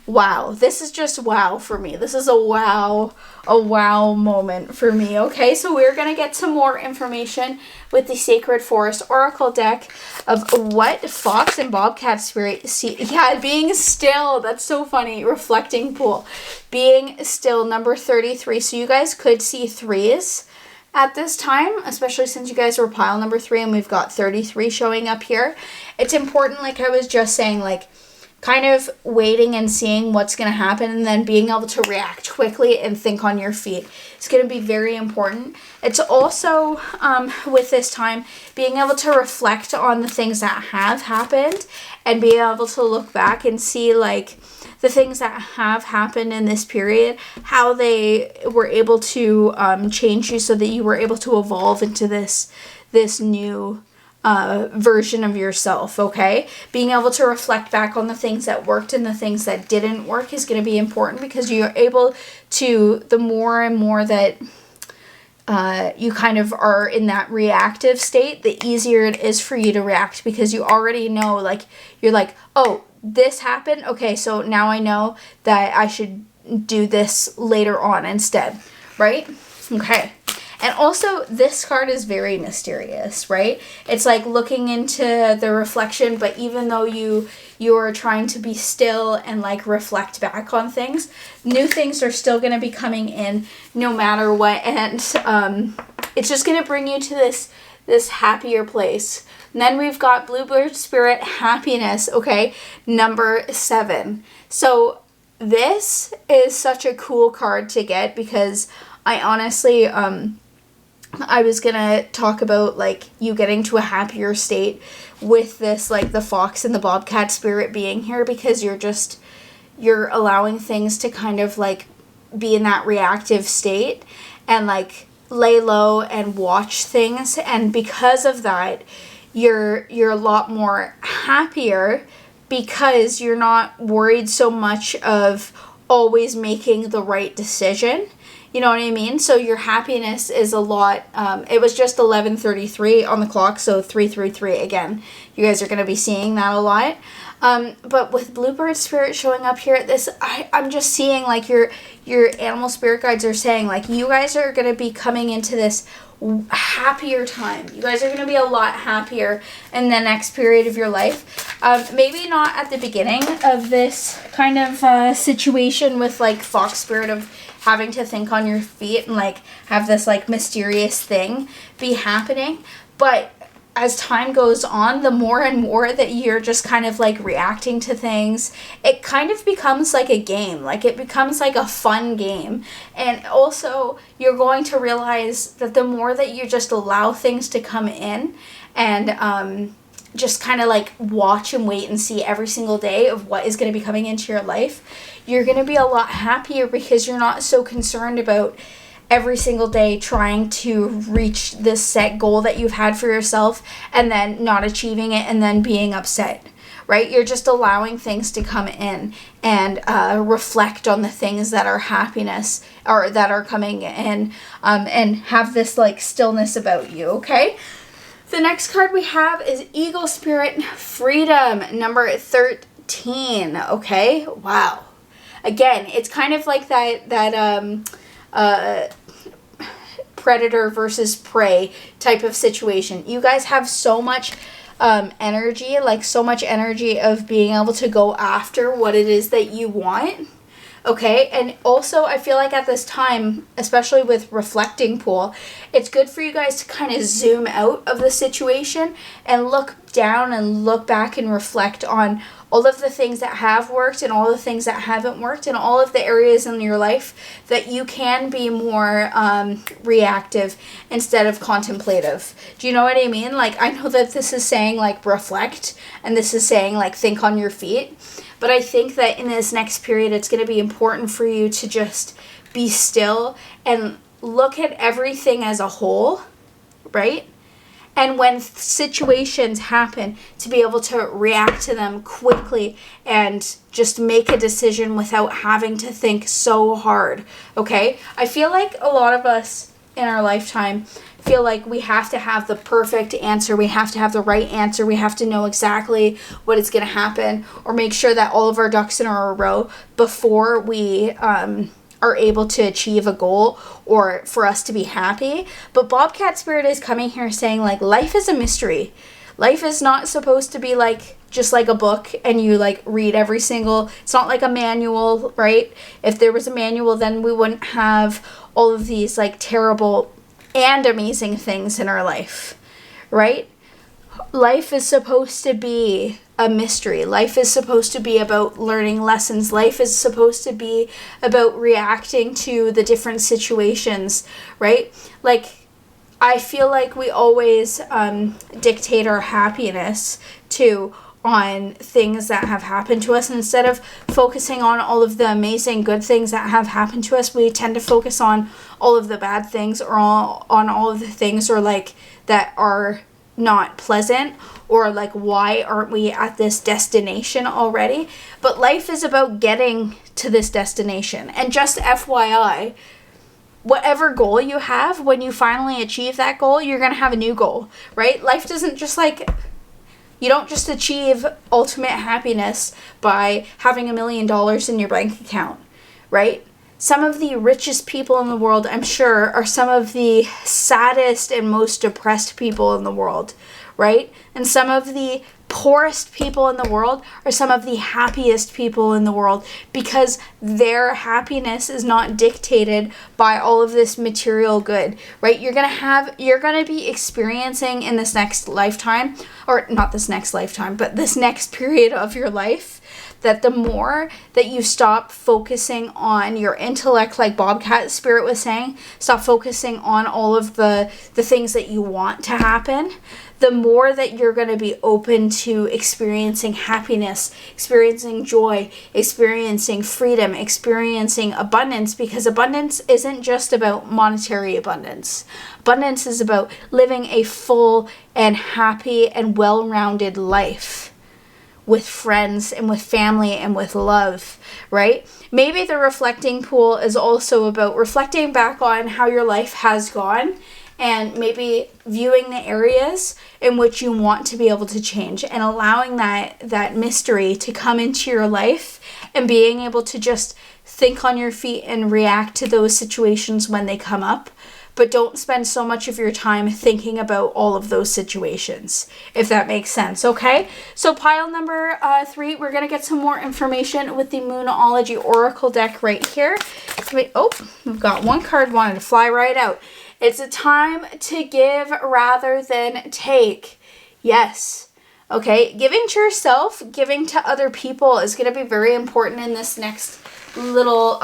wow, this is just wow for me. This is a wow moment for me. Okay, so we're gonna get some more information with the Sacred Forest Oracle deck of what Fox and Bobcat Spirit see. Yeah, being still, that's so funny. Reflecting pool, being still, number 33. So you guys could see threes at this time, especially since you guys were pile number 3 and we've got 33 showing up here. It's important, like I was just saying, like kind of waiting and seeing what's going to happen, and then being able to react quickly and think on your feet. It's going to be very important. It's also, with this time, being able to reflect on the things that have happened and being able to look back and see like the things that have happened in this period, how they were able to change you so that you were able to evolve into this new version of yourself. Okay, being able to reflect back on the things that worked and the things that didn't work is going to be important, because you're able to, the more and more that you kind of are in that reactive state, the easier it is for you to react, because you already know, like you're like, oh, this happened, okay, so now I know that I should do this later on instead, right? Okay. And also, this card is very mysterious, right? It's like looking into the reflection, but even though you're trying to be still and like reflect back on things, new things are still going to be coming in no matter what. And it's just going to bring you to this happier place. And then we've got Bluebird Spirit Happiness, okay, number 7. So this is such a cool card to get, because I honestly, I was gonna talk about like you getting to a happier state with this, like the Fox and the Bobcat Spirit being here, because you're allowing things to kind of like be in that reactive state and like lay low and watch things. And because of that, you're a lot more happier, because you're not worried so much of always making the right decision. You know what I mean? So your happiness is a lot, it was just 11:33 on the clock, so 333 again. You guys are going to be seeing that a lot. But with Bluebird Spirit showing up here at this, I'm just seeing like your animal spirit guides are saying like you guys are going to be coming into this happier time. You guys are going to be a lot happier in the next period of your life. Maybe not at the beginning of this kind of situation with like Fox Spirit of having to think on your feet and like have this like mysterious thing be happening. But as time goes on, the more and more that you're just kind of like reacting to things, it kind of becomes like a game. Like it becomes like a fun game. And also you're going to realize that the more that you just allow things to come in and just kind of like watch and wait and see every single day of what is going to be coming into your life, you're going to be a lot happier because you're not so concerned about every single day trying to reach this set goal that you've had for yourself and then not achieving it and then being upset, right? You're just allowing things to come in and reflect on the things that are happiness or that are coming in and have this like stillness about you, okay? The next card we have is Eagle Spirit Freedom, number 13, okay? Wow. Again, it's kind of like that predator versus prey type of situation. You guys have so much energy, like so much energy of being able to go after what it is that you want. Okay, and also I feel like at this time, especially with reflecting pool, it's good for you guys to kind of zoom out of the situation and look down and look back and reflect on all of the things that have worked and all the things that haven't worked and all of the areas in your life that you can be more reactive instead of contemplative. Do you know what I mean? Like, I know that this is saying like reflect and this is saying like think on your feet. But I think that in this next period, it's going to be important for you to just be still and look at everything as a whole, right? And when situations happen, to be able to react to them quickly and just make a decision without having to think so hard, okay? I feel like a lot of us in our lifetime feel like we have to have the perfect answer, we have to have the right answer, we have to know exactly what is going to happen or make sure that all of our ducks in a row before we are able to achieve a goal or for us to be happy. But Bobcat Spirit is coming here saying like life is a mystery. Life is not supposed to be like just like a book and you like read every single, it's not like a manual, right? If there was a manual, then we wouldn't have all of these like terrible and amazing things in our life, right? Life is supposed to be a mystery. Life is supposed to be about learning lessons. Life is supposed to be about reacting to the different situations, right? Like, I feel like we always dictate our happiness on things that have happened to us. And instead of focusing on all of the amazing good things that have happened to us, we tend to focus on all of the bad things or on all of the things or like that are not pleasant or like why aren't we at this destination already. But life is about getting to this destination. And just FYI, whatever goal you have, when you finally achieve that goal, you're going to have a new goal, right? Life doesn't just like, you don't just achieve ultimate happiness by having $1 million in your bank account, right? Some of the richest people in the world, I'm sure, are some of the saddest and most depressed people in the world, right? And some of the poorest people in the world are some of the happiest people in the world because their happiness is not dictated by all of this material good, right? You're going to be experiencing in this next lifetime, or not this next lifetime, but this next period of your life, that the more that you stop focusing on your intellect, like Bobcat Spirit was saying, stop focusing on all of the things that you want to happen, the more that you're going to be open to experiencing happiness, experiencing joy, experiencing freedom, experiencing abundance, because abundance isn't just about monetary abundance. Abundance is about living a full and happy and well-rounded life with friends and with family and with love, right? Maybe the reflecting pool is also about reflecting back on how your life has gone and maybe viewing the areas in which you want to be able to change and allowing that mystery to come into your life and being able to just think on your feet and react to those situations when they come up but don't spend so much of your time thinking about all of those situations, if that makes sense, okay? So pile number 3, we're going to get some more information with the Moonology Oracle deck right here. We've got one card wanted to fly right out. It's a time to give rather than take. Yes. Okay, giving to yourself, giving to other people is going to be very important in this next little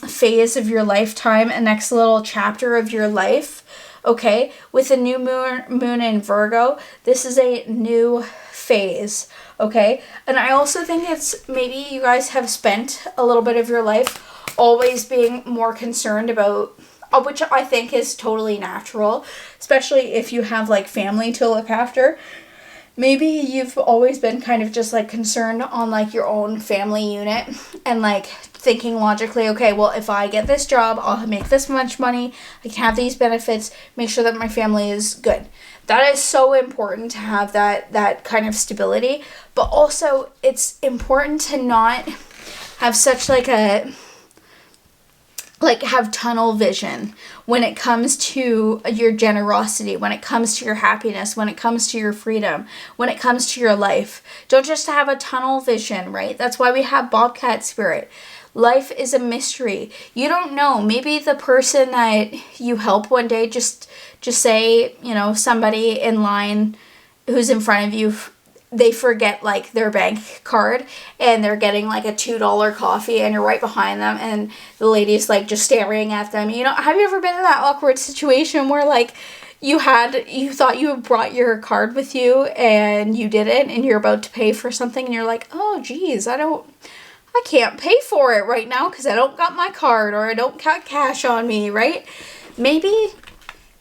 phase of your lifetime, a next little chapter of your life. Okay, with a new moon in Virgo, this is a new phase. Okay, and I also think it's maybe you guys have spent a little bit of your life always being more concerned about, which I think is totally natural, especially if you have like family to look after. Maybe you've always been kind of just like concerned on like your own family unit and like thinking logically, okay, well, if I get this job, I'll make this much money, I can have these benefits, make sure that my family is good. That is so important to have that kind of stability, but also it's important to not have such have tunnel vision when it comes to your generosity, when it comes to your happiness, when it comes to your freedom, when it comes to your life. Don't just have a tunnel vision, right? That's why we have Bobcat Spirit. Life is a mystery. You don't know. Maybe the person that you help one day, just say, somebody in line who's in front of you, they forget like their bank card and they're getting like a $2 coffee and you're right behind them and the lady's like just staring at them. Have you ever been in that awkward situation where like you thought you had brought your card with you and you didn't, and you're about to pay for something and you're like, oh geez, I can't pay for it right now because I don't got my card or I don't got cash on me, right? Maybe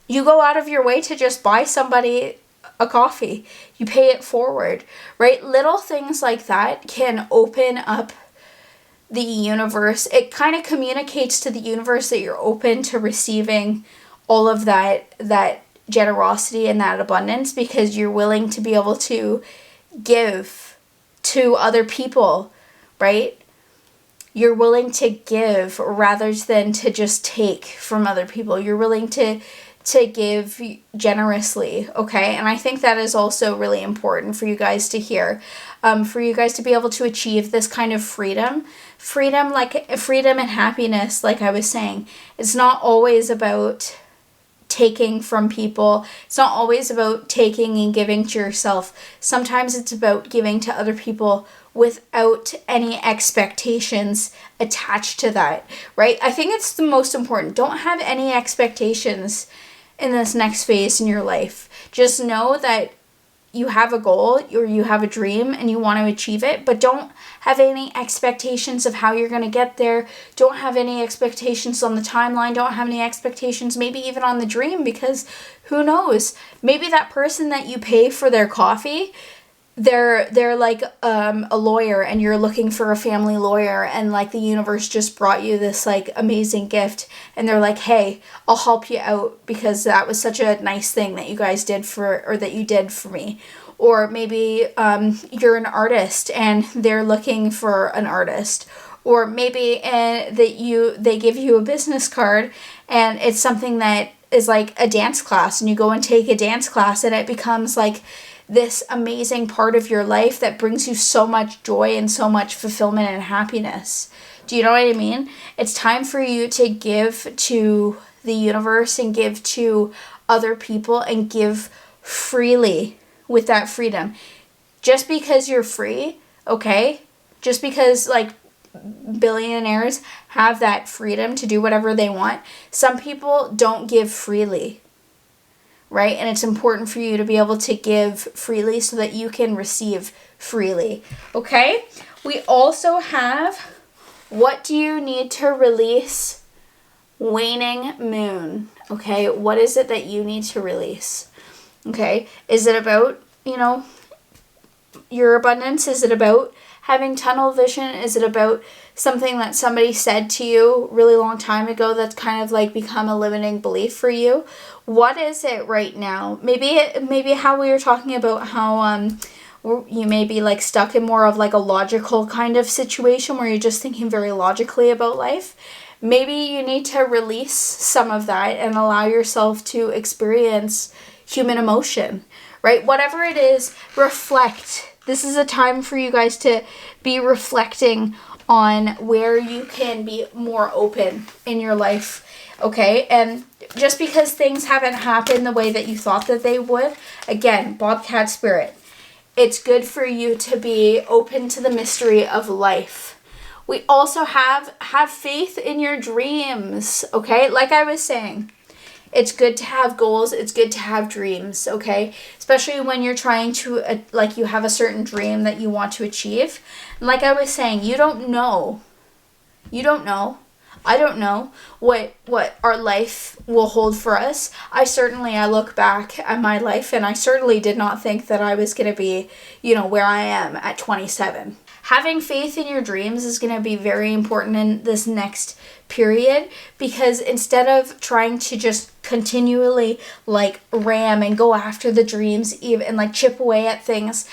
you go out of your way to just buy somebody a coffee. You pay it forward, right? Little things like that can open up the universe. It kind of communicates to the universe that you're open to receiving all of that generosity and that abundance because you're willing to be able to give to other people, right? You're willing to give rather than to just take from other people. You're willing to give generously, okay? And I think that is also really important for you guys to hear, for you guys to be able to achieve this kind of freedom and happiness, like I was saying. It's not always about taking from people. It's not always about taking and giving to yourself. Sometimes it's about giving to other people without any expectations attached to that, right? I think it's the most important. Don't have any expectations in this next phase in your life. Just know that you have a goal or you have a dream and you want to achieve it, but don't have any expectations of how you're going to get there. Don't have any expectations on the timeline. Don't have any expectations maybe even on the dream, because who knows? Maybe that person that you pay for their coffee, they're like a lawyer and you're looking for a family lawyer, and like the universe just brought you this like amazing gift and they're like, hey, I'll help you out because that was such a nice thing that you guys did that you did for me. Or maybe you're an artist and they're looking for an artist. Or maybe they give you a business card and it's something that is like a dance class, and you go and take a dance class and it becomes like this amazing part of your life that brings you so much joy and so much fulfillment and happiness. Do you know what I mean? It's time for you to give to the universe and give to other people and give freely with that freedom. Just because you're free, okay? Just because like billionaires have that freedom to do whatever they want, some people don't give freely. Right? And it's important for you to be able to give freely so that you can receive freely. Okay? We also have, what do you need to release? Waning moon. Okay? What is it that you need to release? Okay? Is it about, your abundance? Is it about having tunnel vision? Is it about something that somebody said to you really long time ago that's kind of like become a limiting belief for you? What is it right now? Maybe how we were talking about how you may be like stuck in more of like a logical kind of situation where you're just thinking very logically about life. maybe you need to release some of that and allow yourself to experience human emotion, right? Whatever it is, reflect. This is a time for you guys to be reflecting on where you can be more open in your life, okay? And just because things haven't happened the way that you thought that they would, again, Bobcat spirit, it's good for you to be open to the mystery of life. We also have faith in your dreams, okay? Like I was saying, it's good to have goals. It's good to have dreams, okay? Especially when you're trying to, like, you have a certain dream that you want to achieve. And like I was saying, you don't know. You don't know. I don't know what our life will hold for us. I look back at my life and I certainly did not think that I was going to be, where I am at 27. Having faith in your dreams is going to be very important in this next period, because instead of trying to just continually like ram and go after the dreams and like chip away at things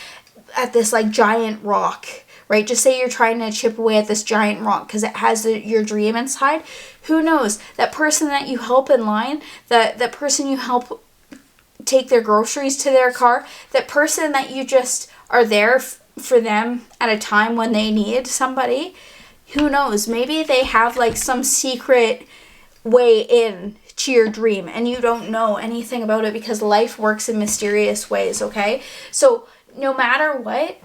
at this like giant rock, right? Just say you're trying to chip away at this giant rock because it has your dream inside. Who knows? That person that you help in line, that person you help take their groceries to their car, that person that you just are there for them at a time when they need somebody, who knows? Maybe they have like some secret way in to your dream and you don't know anything about it, because life works in mysterious ways, okay? So no matter what,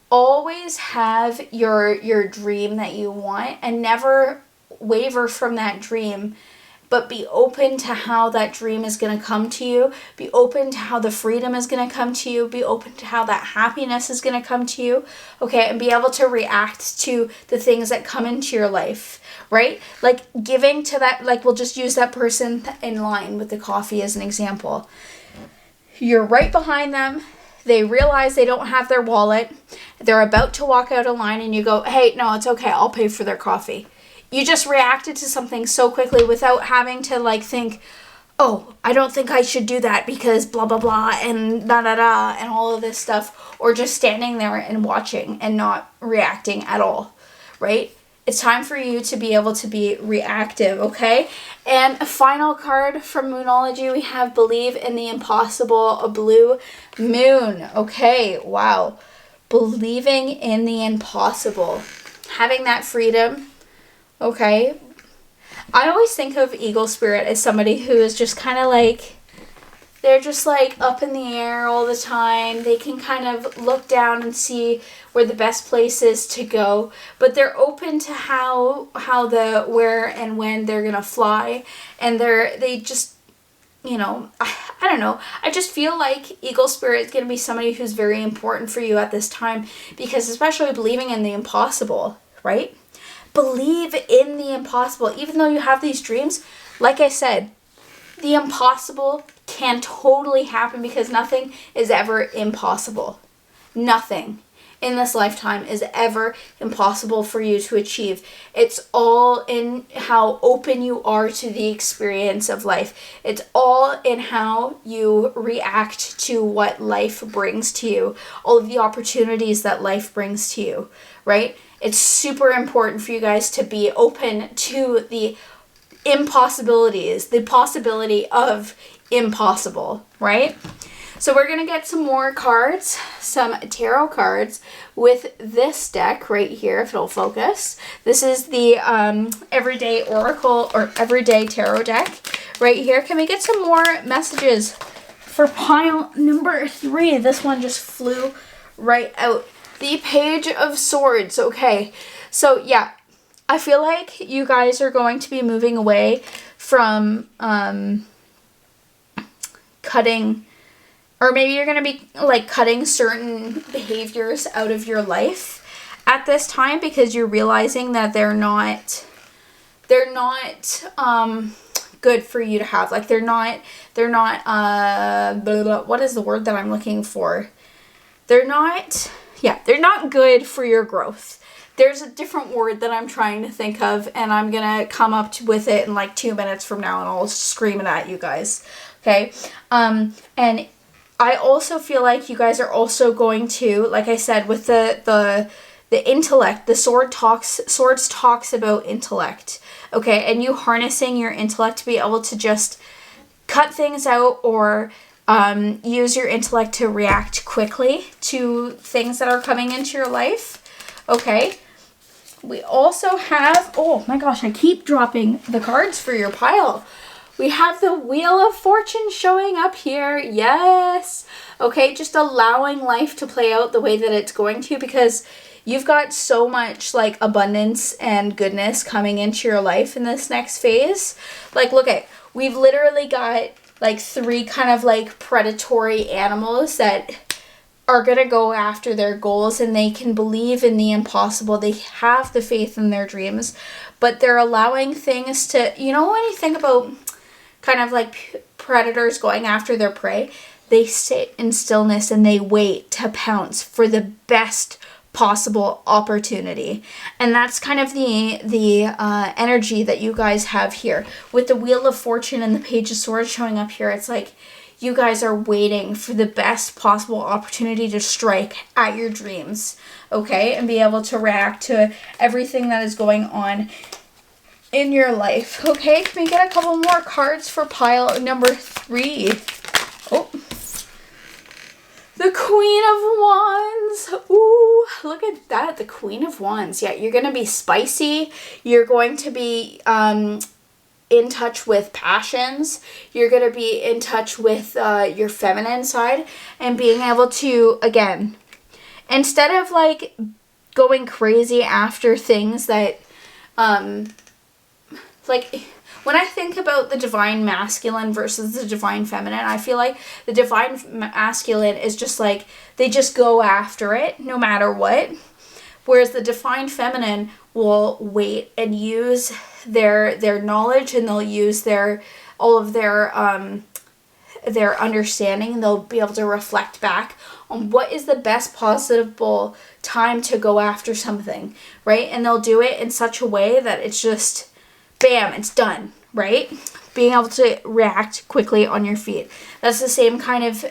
always have your dream that you want and never waver from that dream, but be open to how that dream is going to come to you. Be open to how the freedom is going to come to you. Be open to how that happiness is going to come to you, okay? And be able to react to the things that come into your life, right? Like giving to that, like we'll just use that person in line with the coffee as an example. You're right behind them. They realize they don't have their wallet. They're about to walk out of line and you go, hey, no, it's okay. I'll pay for their coffee. You just reacted to something so quickly without having to like think, oh, I don't think I should do that because blah, blah, blah, and da, da, da, and all of this stuff. Or just standing there and watching and not reacting at all, right? It's time for you to be able to be reactive, okay? And a final card from Moonology, we have Believe in the Impossible, a blue moon. Okay, wow. Believing in the impossible. Having that freedom, okay? I always think of Eagle Spirit as somebody who is just kind of like, they're just like up in the air all the time. They can kind of look down and see where the best place is to go, but they're open to how where and when they're gonna fly, and they just, I don't know. I just feel like Eagle Spirit is gonna be somebody who's very important for you at this time, because especially believing in the impossible, right? Believe in the impossible. Even though you have these dreams, like I said, the impossible can totally happen, because nothing is ever impossible. Nothing in this lifetime is ever impossible for you to achieve. It's all in how open you are to the experience of life. It's all in how you react to what life brings to you, all of the opportunities that life brings to you, right? It's super important for you guys to be open to the impossibilities, the possibility of impossible, right? So we're going to get some more cards, some tarot cards with this deck right here, if it'll focus. This is the Everyday Oracle or Everyday Tarot deck right here. Can we get some more messages for pile number 3? This one just flew right out. The Page of Swords. Okay, so yeah, I feel like you guys are going to be moving away from cutting, or maybe you're going to be like cutting certain behaviors out of your life at this time, because you're realizing that they're not good for you to have. Like they're not blah, blah, what is the word that I'm looking for? They're not good for your growth. There's a different word that I'm trying to think of, and I'm going to come up with it in like 2 minutes from now, and I'll scream it at you guys. Okay? And I also feel like you guys are also going to, like I said, with the the intellect. The swords talks about intellect, okay? And you harnessing your intellect to be able to just cut things out or use your intellect to react quickly to things that are coming into your life, okay? We also have, oh my gosh, I keep dropping the cards for your pile. We have the Wheel of Fortune showing up here. Yes. Okay, just allowing life to play out the way that it's going to, because you've got so much like abundance and goodness coming into your life in this next phase. Like, look at, we've literally got like 3 kind of like predatory animals that are going to go after their goals, and they can believe in the impossible. They have the faith in their dreams, but they're allowing things to, you know, when you think about kind of like predators going after their prey, they sit in stillness and they wait to pounce for the best possible opportunity. And that's kind of the energy that you guys have here with the Wheel of Fortune and the Page of Swords showing up here. It's like you guys are waiting for the best possible opportunity to strike at your dreams, okay, and be able to react to everything that is going on in your life. Okay, can we get a couple more cards for pile number 3? Oh, the Queen of Wands. Ooh, look at that, the Queen of Wands. Yeah, you're going to be spicy. You're going to be in touch with passions. You're going to be in touch with your feminine side, and being able to, again, instead of like going crazy after things that like, when I think about the divine masculine versus the divine feminine, I feel like the divine masculine is just like, they just go after it no matter what. Whereas the divine feminine will wait and use their knowledge, and they'll use all of their understanding. They'll be able to reflect back on what is the best possible time to go after something, right? And they'll do it in such a way that it's just, bam, it's done, right? Being able to react quickly on your feet. That's the same kind of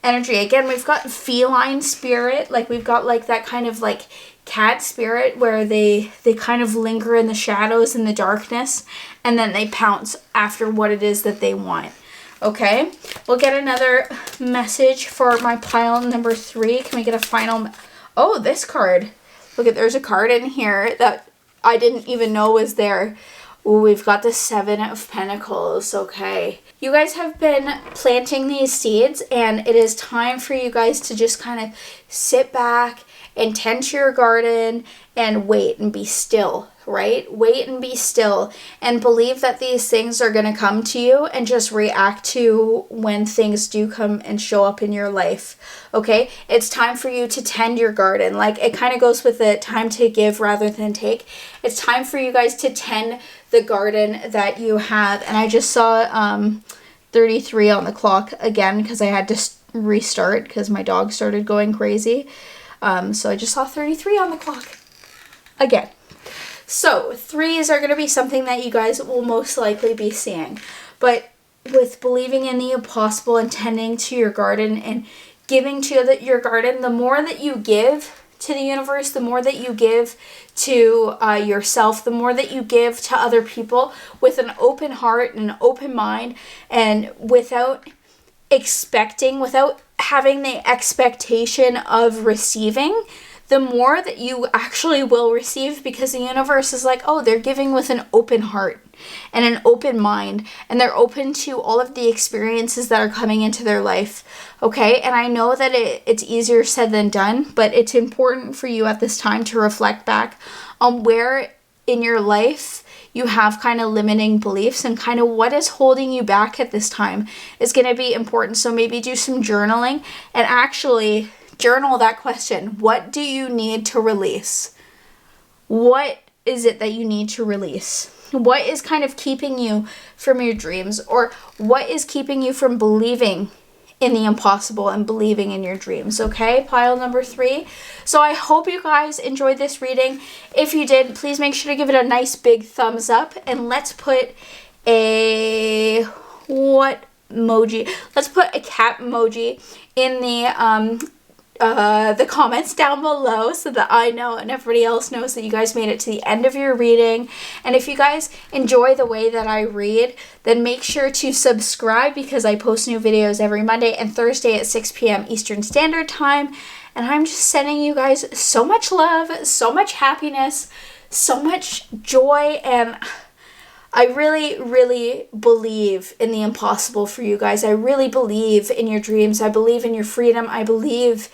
energy. Again, we've got feline spirit. Like, we've got like that kind of like cat spirit where they kind of linger in the shadows and the darkness, and then they pounce after what it is that they want. Okay, we'll get another message for my pile number 3. Can we get a final? Oh, this card. Look at, there's a card in here that I didn't even know was there. Ooh, we've got the 7 of Pentacles. Okay. You guys have been planting these seeds, and it is time for you guys to just kind of sit back and tend to your garden and wait and be still, right? Wait and be still and believe that these things are going to come to you, and just react to when things do come and show up in your life, okay? It's time for you to tend your garden. Like, it kind of goes with the time to give rather than take. It's time for you guys to tend the garden that you have. And I just saw 33 on the clock again because I had to restart because my dog started going crazy. So I just saw 33 on the clock again. So 3s are going to be something that you guys will most likely be seeing. But with believing in the impossible and tending to your garden and giving to your garden, the more that you give to the universe, the more that you give to yourself, the more that you give to other people with an open heart and an open mind, and without having the expectation of receiving, the more that you actually will receive, because the universe is like, oh, they're giving with an open heart and an open mind, and they're open to all of the experiences that are coming into their life, okay? And I know that it's easier said than done, but it's important for you at this time to reflect back on where in your life you have kind of limiting beliefs, and kind of what is holding you back at this time is going to be important. So maybe do some journaling and actually journal that question. What do you need to release? What is it that you need to release? What is kind of keeping you from your dreams? Or what is keeping you from believing in the impossible and believing in your dreams? Okay, pile number 3. So I hope you guys enjoyed this reading. If you did, please make sure to give it a nice big thumbs up. And let's put a emoji? Let's put a cat emoji in the the comments down below so that I know and everybody else knows that you guys made it to the end of your reading. And if you guys enjoy the way that I read, then make sure to subscribe because I post new videos every Monday and Thursday at 6 p.m. Eastern Standard Time. And I'm just sending you guys so much love, so much happiness, so much joy, and I really, really believe in the impossible for you guys. I really believe in your dreams. I believe in your freedom. I believe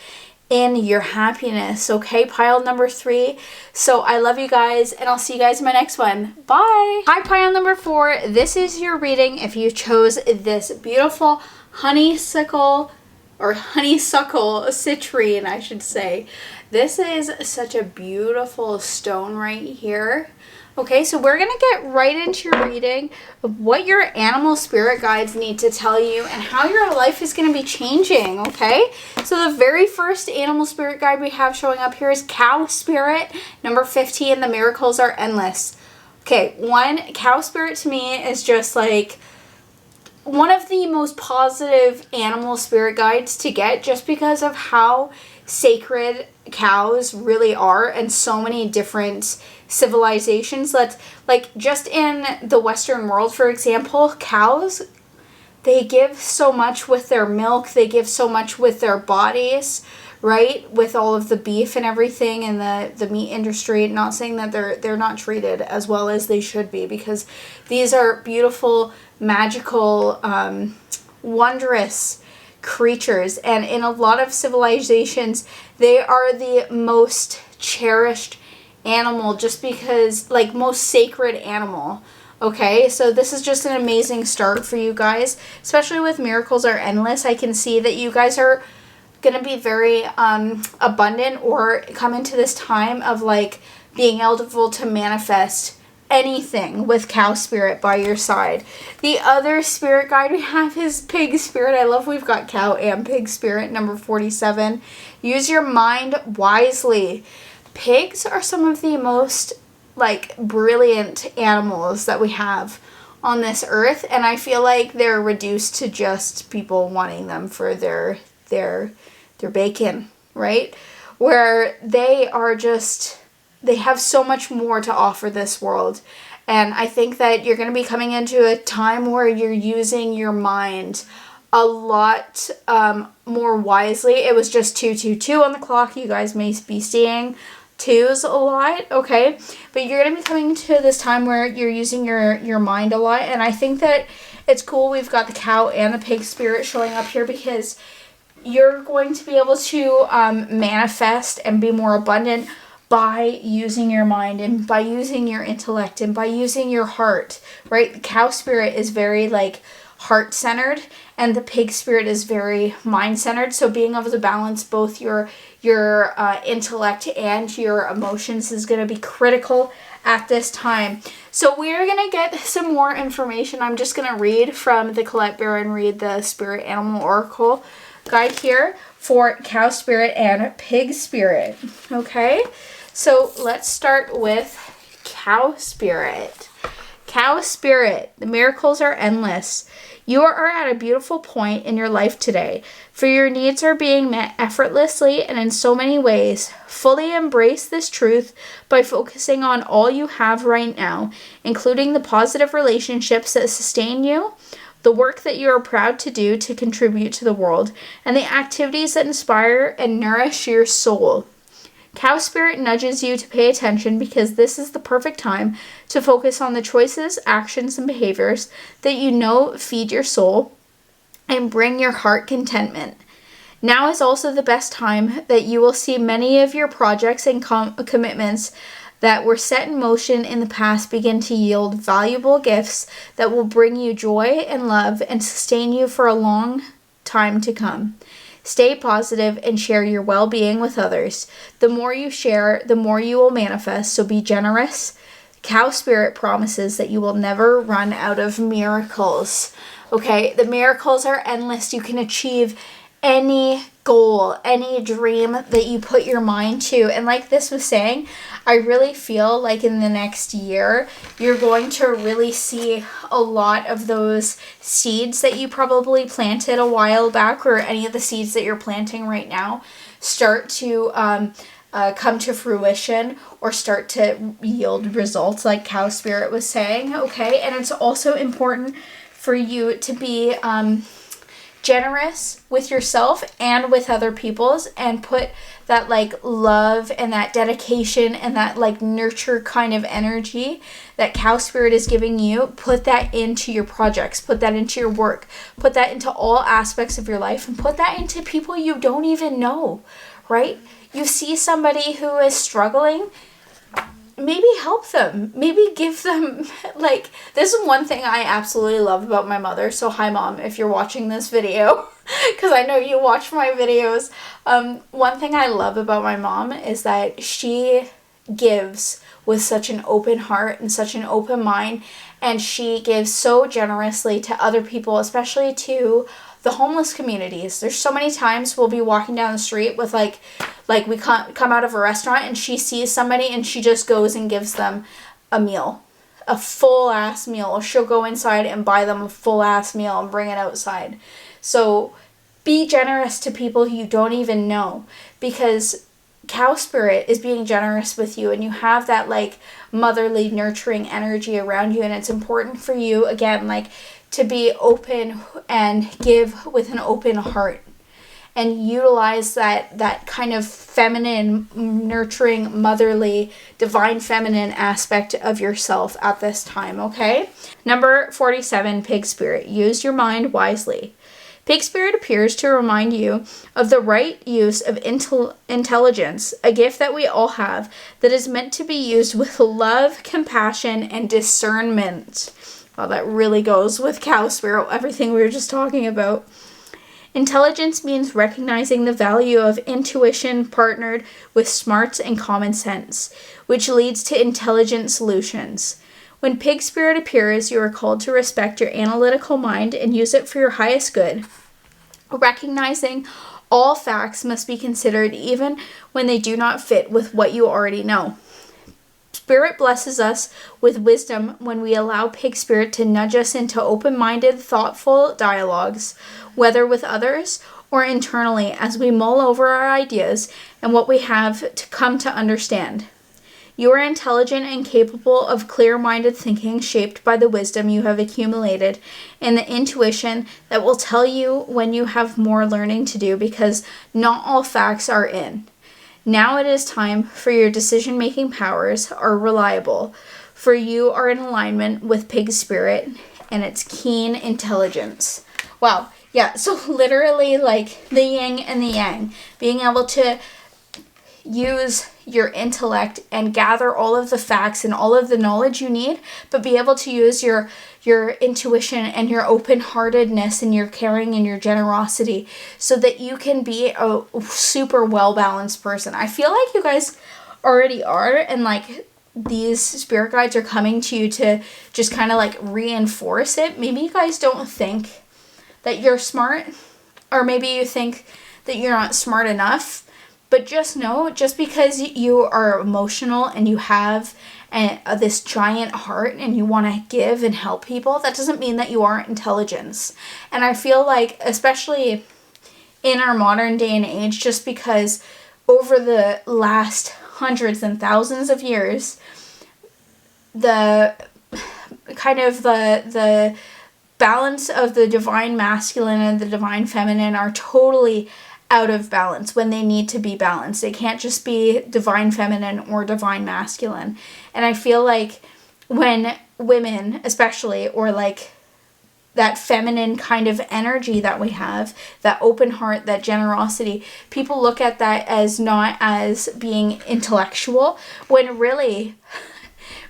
in your happiness. Okay, pile number 3. So I love you guys, and I'll see you guys in my next one. Bye. Hi, pile number 4. This is your reading if you chose this beautiful honeysuckle citrine, I should say. This is such a beautiful stone right here. Okay, so we're going to get right into your reading of what your animal spirit guides need to tell you and how your life is going to be changing, okay? So the very first animal spirit guide we have showing up here is Cow Spirit, number 15, The Miracles Are Endless. Okay, Cow Spirit to me is just like one of the most positive animal spirit guides to get just because of how sacred cows really are and so many different civilizations. Like just in the Western world, for example, cows, they give so much with their milk, they give so much with their bodies, right? With all of the beef and everything and the meat industry. Not saying that they're not treated as well as they should be, because these are beautiful, magical, wondrous creatures, and in a lot of civilizations they are the most cherished animal, just because, like, most sacred animal. Okay, so this is just an amazing start for you guys, especially with Miracles Are Endless. I can see that you guys are going to be very abundant, or come into this time of like being able to manifest anything with Cow Spirit by your side. The other spirit guide we have is Pig Spirit. I love we've got Cow and Pig Spirit, number 47. Use your mind wisely. Pigs are some of the most like brilliant animals that we have on this earth, and I feel like they're reduced to just people wanting them for their bacon, right? Where they are just, they have so much more to offer this world. And I think that you're going to be coming into a time where you're using your mind a lot more wisely. It was just 222 on the clock. You guys may be seeing 2s a lot, okay? But you're going to be coming to this time where you're using your mind a lot. And I think that it's cool we've got the Cow and the Pig Spirit showing up here, because you're going to be able to manifest and be more abundant by using your mind and by using your intellect and by using your heart, right? The Cow Spirit is very like heart-centered, and the Pig Spirit is very mind-centered. So being able to balance both your intellect and your emotions is going to be critical at this time. So we're going to get some more information. I'm just going to read from the Colette Baron Reid, the Spirit Animal Oracle guide here for Cow Spirit and Pig Spirit. Okay, so let's start with Cow Spirit. Cow Spirit, the miracles are endless. You are at a beautiful point in your life today, for your needs are being met effortlessly and in so many ways. Fully embrace this truth by focusing on all you have right now, including the positive relationships that sustain you, the work that you are proud to do to contribute to the world, and the activities that inspire and nourish your soul. Cow Spirit nudges you to pay attention because this is the perfect time to focus on the choices, actions, and behaviors that you know feed your soul and bring your heart contentment. Now is also the best time that you will see many of your projects and commitments that were set in motion in the past begin to yield valuable gifts that will bring you joy and love and sustain you for a long time to come. Stay positive and share your well-being with others. The more you share, the more you will manifest, so be generous. Cow Spirit promises that you will never run out of miracles. Okay, the miracles are endless. You can achieve any goal, any dream that you put your mind to. And like this was saying, I really feel like in the next year, you're going to really see a lot of those seeds that you probably planted a while back, or any of the seeds that you're planting right now, start to come to fruition or start to yield results, like Cow Spirit was saying, okay? And it's also important for you to be generous with yourself and with other people's, and put that like love and that dedication and that like nurture kind of energy that Cow Spirit is giving you, put that into your projects, put that into your work, put that into all aspects of your life, and put that into people you don't even know, right? You see somebody who is struggling, maybe help them, maybe give them, like, this is one thing I absolutely love about my mother. So hi Mom, if you're watching this video, because I know you watch my videos. One thing I love about my mom is that she gives with such an open heart and such an open mind, and she gives so generously to other people, especially to the homeless communities. There's so many times we'll be walking down the street with like we come out of a restaurant and she sees somebody and she just goes and gives them a meal, a full ass meal, or she'll go inside and buy them a full ass meal and bring it outside. So be generous to people who you don't even know, because Cow Spirit is being generous with you, and you have that like motherly nurturing energy around you. And it's important for you, again, like, to be open and give with an open heart, and utilize that kind of feminine, nurturing, motherly, divine feminine aspect of yourself at this time, okay? Number 47, Pig Spirit. Use your mind wisely. Pig Spirit appears to remind you of the right use of intelligence, a gift that we all have that is meant to be used with love, compassion, and discernment. Well, that really goes with Cow Spirit, everything we were just talking about. Intelligence means recognizing the value of intuition partnered with smarts and common sense, which leads to intelligent solutions. When Pig Spirit appears, you are called to respect your analytical mind and use it for your highest good. Recognizing all facts must be considered even when they do not fit with what you already know. Spirit blesses us with wisdom when we allow Pig Spirit to nudge us into open-minded, thoughtful dialogues, whether with others or internally, as we mull over our ideas and what we have to come to understand. You are intelligent and capable of clear-minded thinking shaped by the wisdom you have accumulated and the intuition that will tell you when you have more learning to do, because not all facts are in. Now it is time for your decision-making powers are reliable, for you are in alignment with Pig Spirit and its keen intelligence. Wow, yeah, so literally like the yin and the yang, being able to use your intellect and gather all of the facts and all of the knowledge you need, but be able to use your intuition and your open-heartedness and your caring and your generosity so that you can be a super well-balanced person. I feel like you guys already are, and like these spirit guides are coming to you to just kind of like reinforce it. Maybe you guys don't think that you're smart, or maybe you think that you're not smart enough. But just know, just because you are emotional and you have this giant heart and you want to give and help people, that doesn't mean that you aren't intelligent. And I feel like, especially in our modern day and age, just because over the last hundreds and thousands of years, the kind of the balance of the divine masculine and the divine feminine are totally out of balance when they need to be balanced. It can't just be divine feminine or divine masculine. And I feel like when women, especially, or like that feminine kind of energy that we have, that open heart, that generosity, people look at that as not as being intellectual, when really,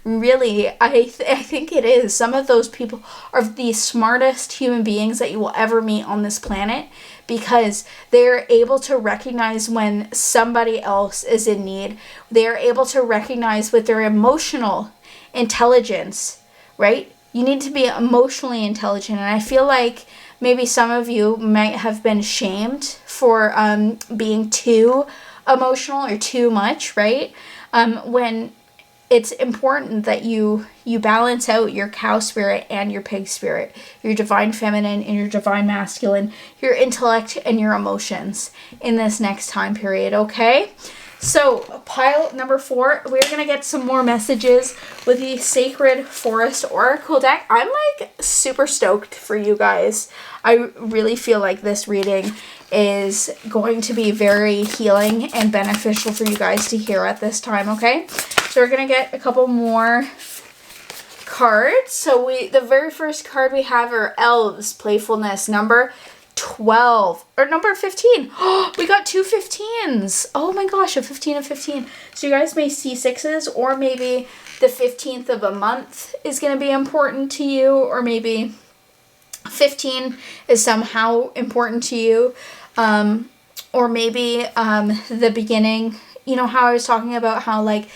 I think it is. Some of those people are the smartest human beings that you will ever meet on this planet, because they're able to recognize when somebody else is in need. They're able to recognize with their emotional intelligence, right? You need to be emotionally intelligent. And I feel like Maybe some of you might have been shamed for being too emotional or too much, right? When it's important that you balance out your cow spirit and your pig spirit, your divine feminine and your divine masculine, your intellect and your emotions in this next time period, okay? So pile number 4, we're going to get some more messages with the Sacred Forest Oracle deck. I'm like super stoked for you guys. I really feel like this reading is going to be very healing and beneficial for you guys to hear at this time, okay? So we're going to get a couple more cards. So the very first card we have are Elves, Playfulness, number 12 or number 15. Oh, we got 2 15s. Oh my gosh, a 15 and 15. So you guys may see 6s, or maybe the 15th of a month is going to be important to you, or maybe 15 is somehow important to you, or maybe the beginning. You know how I was talking about how like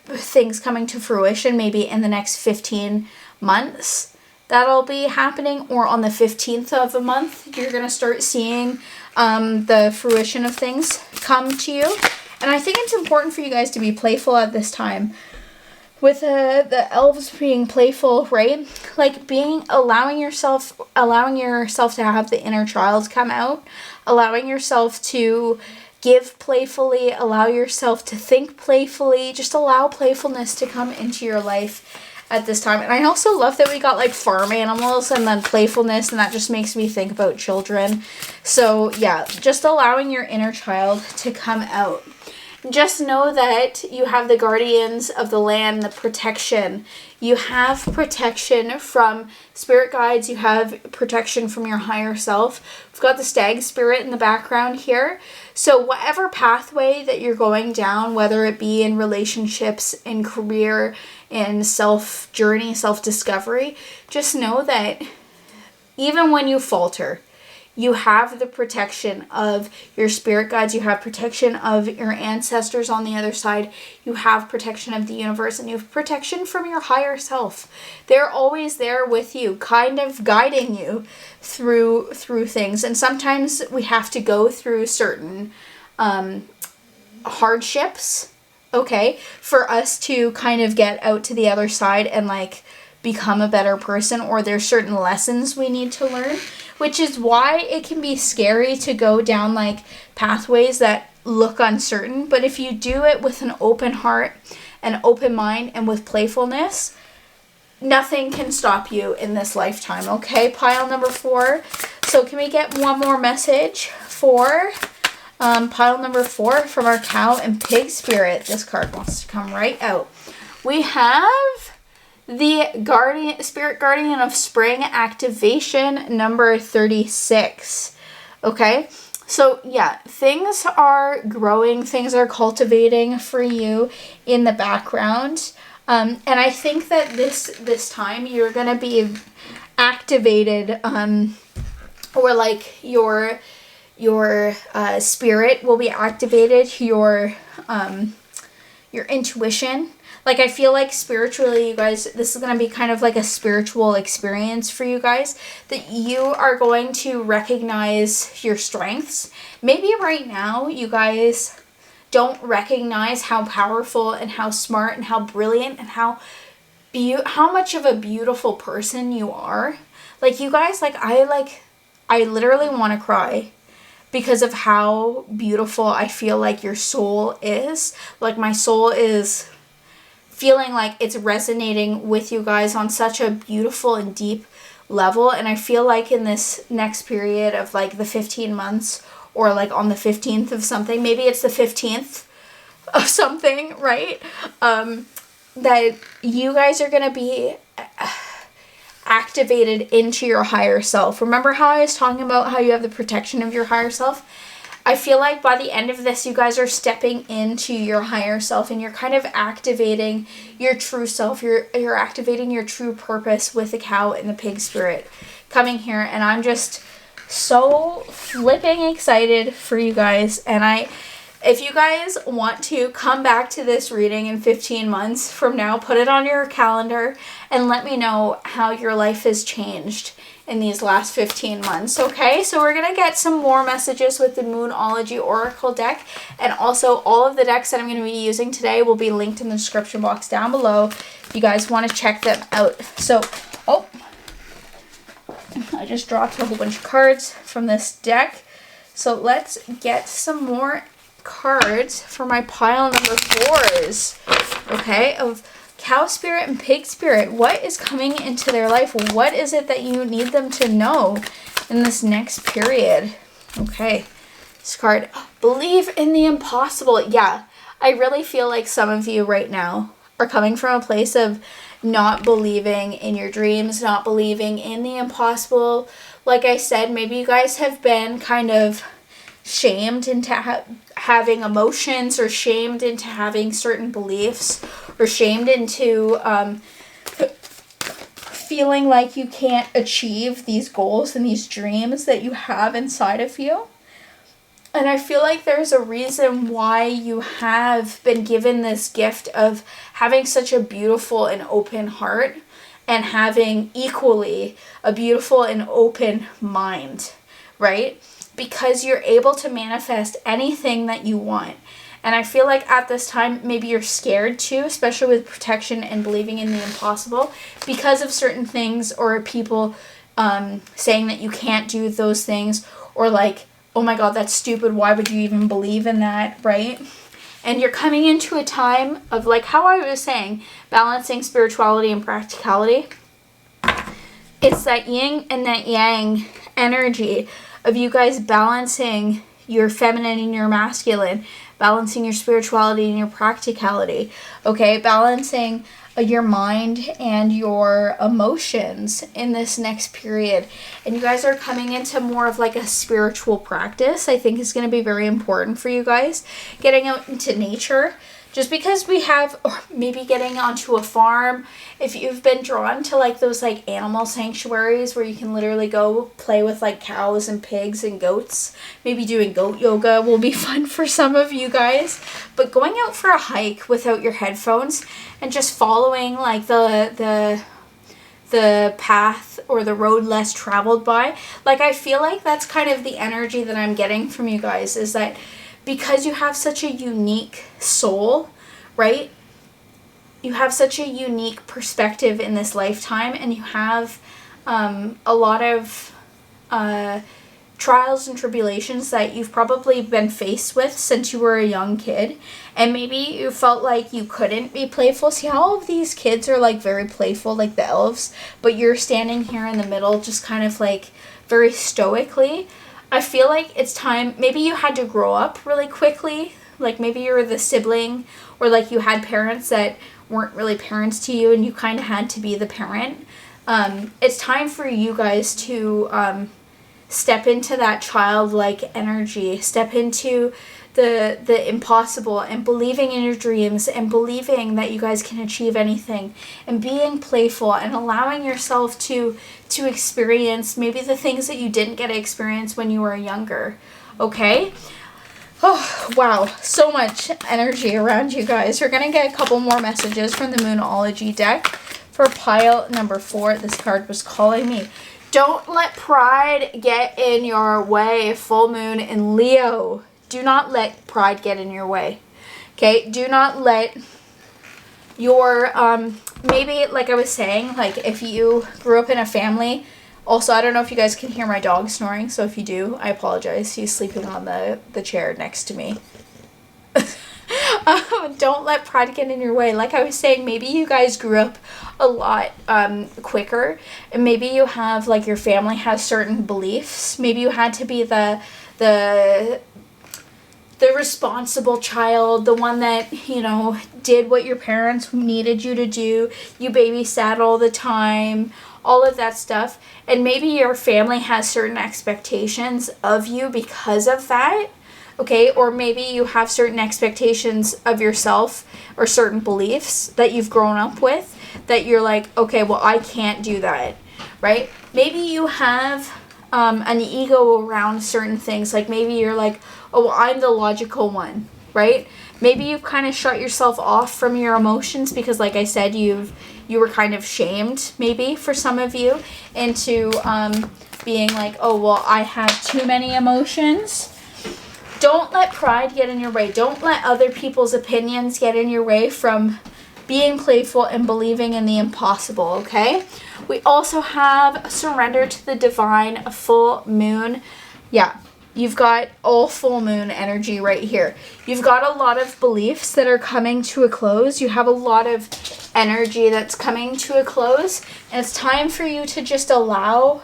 things coming to fruition maybe in the next 15 months. That'll be happening, or on the 15th of a month, you're going to start seeing the fruition of things come to you. And I think it's important for you guys to be playful at this time. With the elves being playful, right? Like allowing yourself to have the inner child come out, allowing yourself to give playfully, allow yourself to think playfully, just allow playfulness to come into your life at this time. And I also love that we got like farm animals and then playfulness, and that just makes me think about children. So yeah, just allowing your inner child to come out. Just know that you have the guardians of the land, the protection. You have protection from spirit guides. You have protection from your higher self. We've got the stag spirit in the background here. So whatever pathway that you're going down, whether it be in relationships, in career, in self-journey, self-discovery, just know that even when you falter, you have the protection of your spirit guides. You have protection of your ancestors on the other side. You have protection of the universe, and you have protection from your higher self. They're always there with you, kind of guiding you through things. And sometimes we have to go through certain hardships, okay, for us to kind of get out to the other side and like become a better person, or there's certain lessons we need to learn. Which is why it can be scary to go down like pathways that look uncertain. But if you do it with an open heart, an open mind, and with playfulness, nothing can stop you in this lifetime. Okay, pile number 4. So can we get one more message for pile number 4 from our cow and pig spirit? This card wants to come right out. We have the Spirit Guardian of Spring activation, number 36. Okay, so yeah, things are growing, things are cultivating for you in the background. And I think that this time you're going to be activated, or like your spirit will be activated, your intuition. Like, I feel like spiritually, you guys, this is going to be kind of like a spiritual experience for you guys, that you are going to recognize your strengths. Maybe right now, you guys don't recognize how powerful and how smart and how brilliant and how much of a beautiful person you are. Like, you guys, I literally want to cry because of how beautiful I feel like your soul is. Like, my soul is feeling like it's resonating with you guys on such a beautiful and deep level. And I feel like in this next period of like the 15 months, or like on the 15th of something, maybe it's the 15th of something, right? That you guys are going to be activated into your higher self. Remember how I was talking about how you have the protection of your higher self? I feel like by the end of this, you guys are stepping into your higher self, and you're kind of activating your true self. You're activating your true purpose with the cow and the pig spirit coming here. And I'm just so flipping excited for you guys. And If you guys want to come back to this reading in 15 months from now, put it on your calendar and let me know how your life has changed in these last 15 months, okay? So we're going to get some more messages with the Moonology Oracle deck, and also all of the decks that I'm going to be using today will be linked in the description box down below if you guys want to check them out. So, I just dropped a whole bunch of cards from this deck. So let's get some more cards for my pile number 4s, okay, of Cow Spirit and Pig Spirit. What is coming into their life? What is it that you need them to know in this next period? Okay, this card, believe in the impossible. Yeah, I really feel like some of you right now are coming from a place of not believing in your dreams, not believing in the impossible. Like I said, maybe you guys have been kind of shamed into having emotions, or shamed into having certain beliefs, or shamed into feeling like you can't achieve these goals and these dreams that you have inside of you. And I feel like there's a reason why you have been given this gift of having such a beautiful and open heart, and having equally a beautiful and open mind, right? Because you're able to manifest anything that you want. And I feel like at this time, maybe you're scared too, especially with protection and believing in the impossible, because of certain things, or people saying that you can't do those things, or like, oh my God, that's stupid. Why would you even believe in that, right? And you're coming into a time of, like how I was saying, balancing spirituality and practicality. It's that yin and that yang energy of you guys balancing your feminine and your masculine, balancing your spirituality and your practicality, okay? Balancing your mind and your emotions in this next period. And you guys are coming into more of like a spiritual practice. I think is going to be very important for you guys. Getting out into nature. Just because we have, or maybe getting onto a farm, if you've been drawn to like those like animal sanctuaries where you can literally go play with like cows and pigs and goats, maybe doing goat yoga will be fun for some of you guys. But going out for a hike without your headphones and just following like the path or the road less traveled by, like I feel like that's kind of the energy that I'm getting from you guys, is that because you have such a unique soul, right? You have such a unique perspective in this lifetime, and you have a lot of trials and tribulations that you've probably been faced with since you were a young kid, and maybe you felt like you couldn't be playful. See how all of these kids are like very playful, like the elves, but you're standing here in the middle just kind of like very stoically. I feel like it's time, maybe you had to grow up really quickly, like maybe you were the sibling, or like you had parents that weren't really parents to you and you kind of had to be the parent. It's time for you guys to step into that childlike energy, step into the impossible, and believing in your dreams, and believing that you guys can achieve anything, and being playful and allowing yourself to experience maybe the things that you didn't get to experience when you were younger, okay? Oh, wow, so much energy around you guys. We're going to get a couple more messages from the Moonology deck for pile number 4. This card was calling me. Don't let pride get in your way. Full moon in Leo. Do not let pride get in your way. Okay? Do not let your, maybe, like I was saying, like if you grew up in a family. Also, I don't know if you guys can hear my dog snoring, so if you do, I apologize. He's sleeping on the chair next to me. Don't let pride get in your way. Like I was saying, maybe you guys grew up a lot quicker, and maybe you have, like, your family has certain beliefs. Maybe you had to be the responsible child, the one that, you know, did what your parents needed you to do. You babysat all the time, all of that stuff. And maybe your family has certain expectations of you because of that. Okay, or maybe you have certain expectations of yourself, or certain beliefs that you've grown up with that you're like, okay, well, I can't do that, right? Maybe you have an ego around certain things. Like maybe you're like, oh, I'm the logical one, right? Maybe you've kind of shut yourself off from your emotions because, like I said, you were kind of shamed, maybe for some of you, into being like, oh, well, I have too many emotions. Don't let pride get in your way. Don't let other people's opinions get in your way from being playful and believing in the impossible, okay? We also have surrender to the divine, a full moon. Yeah, you've got all full moon energy right here. You've got a lot of beliefs that are coming to a close. You have a lot of energy that's coming to a close. And it's time for you to just allow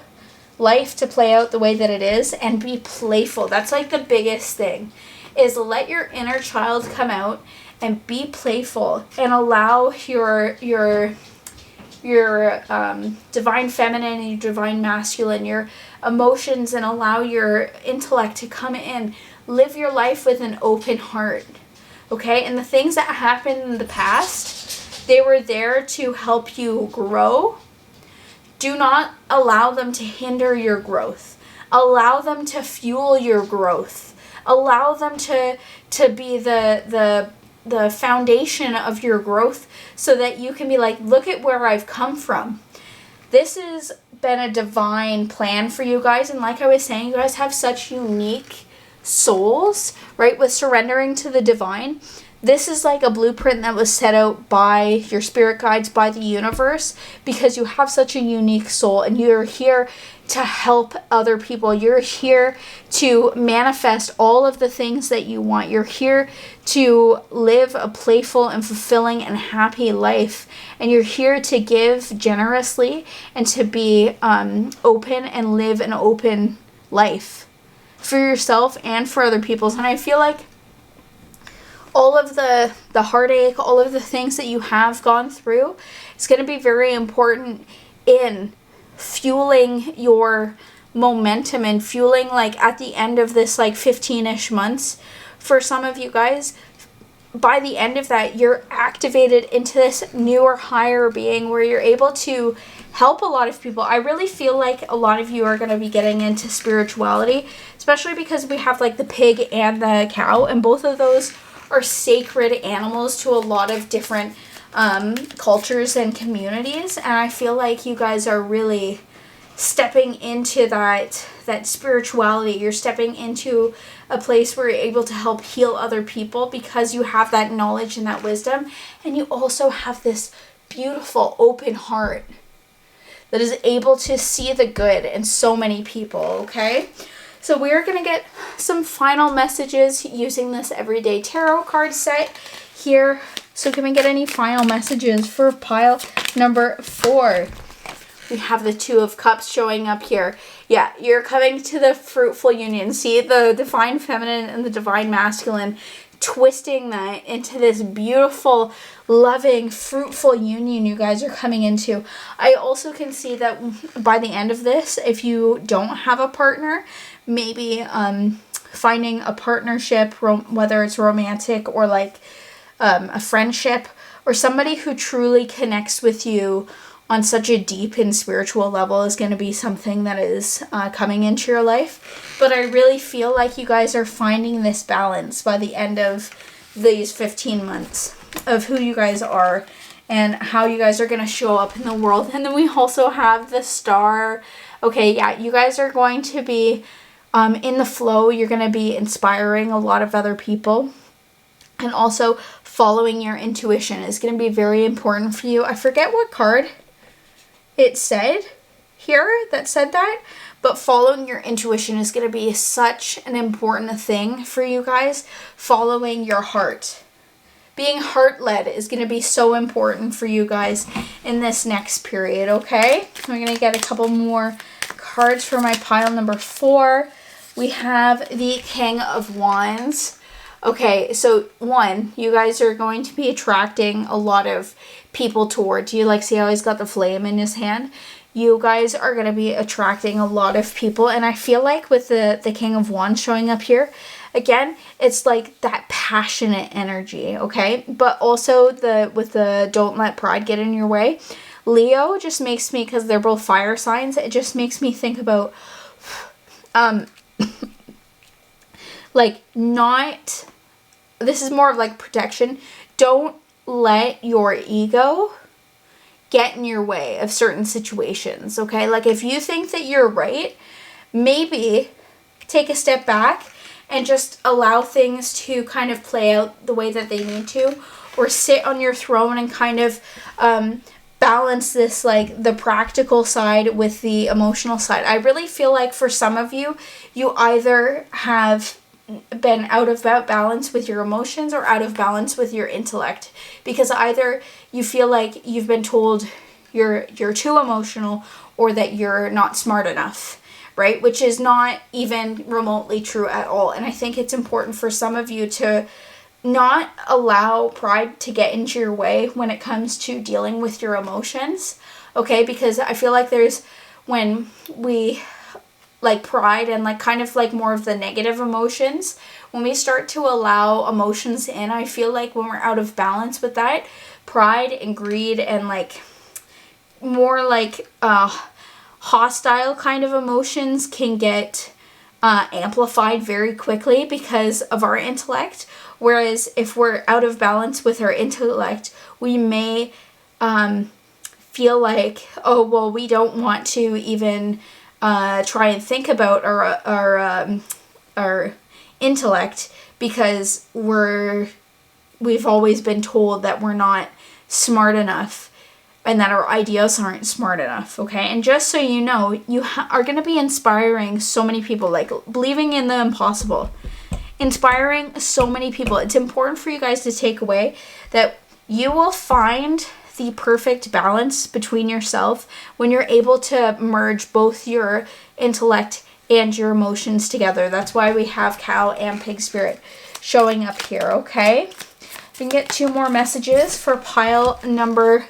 life to play out the way that it is and be playful. That's like the biggest thing, is let your inner child come out and be playful and allow your divine feminine and your divine masculine, your emotions, and allow your intellect to come in. Live your life with an open heart, okay? And the things that happened in the past, they were there to help you grow. Do not allow them to hinder your growth. Allow them to fuel your growth. Allow them to be the foundation of your growth so that you can be like, look at where I've come from. This has been a divine plan for you guys. And like I was saying, you guys have such unique souls, right? With surrendering to the divine. This is like a blueprint that was set out by your spirit guides, by the universe, because you have such a unique soul and you're here to help other people. You're here to manifest all of the things that you want. You're here to live a playful and fulfilling and happy life. And you're here to give generously and to be open and live an open life for yourself and for other people. And I feel like all of the heartache, all of the things that you have gone through, it's going to be very important in fueling your momentum and fueling, like, at the end of this, like, 15-ish months, for some of you guys, by the end of that, you're activated into this newer, higher being where you're able to help a lot of people. I really feel like a lot of you are going to be getting into spirituality, especially because we have, like, the pig and the cow, and both of those are sacred animals to a lot of different cultures and communities. And I feel like you guys are really stepping into that spirituality. You're stepping into a place where you're able to help heal other people because you have that knowledge and that wisdom. And you also have this beautiful open heart that is able to see the good in so many people, okay? So we're going to get some final messages using this everyday tarot card set here. So can we get any final messages for pile number 4? We have the Two of Cups showing up here. Yeah, you're coming to the fruitful union. See the divine feminine and the divine masculine twisting that into this beautiful, loving, fruitful union you guys are coming into. I also can see that by the end of this, if you don't have a partner, maybe finding a partnership, whether it's romantic or like a friendship, or somebody who truly connects with you on such a deep and spiritual level is going to be something that is coming into your life. But I really feel like you guys are finding this balance by the end of these 15 months of who you guys are and how you guys are going to show up in the world. And then we also have the Star. Okay, yeah, you guys are going to be in the flow. You're going to be inspiring a lot of other people. And also following your intuition is going to be very important for you. I forget what card it said here that said that, but following your intuition is going to be such an important thing for you guys. Following your heart. Being heart-led is going to be so important for you guys in this next period, okay? I'm going to get a couple more cards for my pile number 4. We have the King of Wands. Okay, so 1, you guys are going to be attracting a lot of people towards you. Like, see how he's got the flame in his hand? You guys are going to be attracting a lot of people. And I feel like with the King of Wands showing up here, again, it's like that passionate energy, okay? But also with the don't let pride get in your way. Leo just makes me, because they're both fire signs, it just makes me think about like not, this is more of like protection. Don't let your ego get in your way of certain situations, okay? Like if you think that you're right, maybe take a step back and just allow things to kind of play out the way that they need to, or sit on your throne and kind of balance this, like the practical side with the emotional side. I really feel like for some of you, you either have been out of balance with your emotions or out of balance with your intellect, because either you feel like you've been told you're too emotional or that you're not smart enough, right? Which is not even remotely true at all. And I think it's important for some of you to not allow pride to get into your way when it comes to dealing with your emotions, okay? Because I feel like when we like pride and like kind of like more of the negative emotions, when we start to allow emotions in, I feel like when we're out of balance with that, pride and greed and like more like hostile kind of emotions can get amplified very quickly because of our intellect. Whereas if we're out of balance with our intellect, we may feel like, oh, well, we don't want to even try and think about our intellect because we've always been told that we're not smart enough and that our ideas aren't smart enough, okay? And just so you know, you are going to be inspiring so many people, like believing in the impossible, inspiring so many people. It's important for you guys to take away that you will find the perfect balance between yourself when you're able to merge both your intellect and your emotions together. That's why we have cow and pig spirit showing up here, okay? We can get 2 more messages for pile number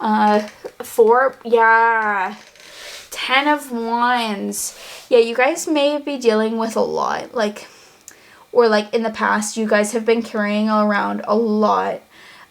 4. Yeah, 10 of Wands. Yeah, you guys may be dealing with a lot, or in the past, you guys have been carrying around a lot.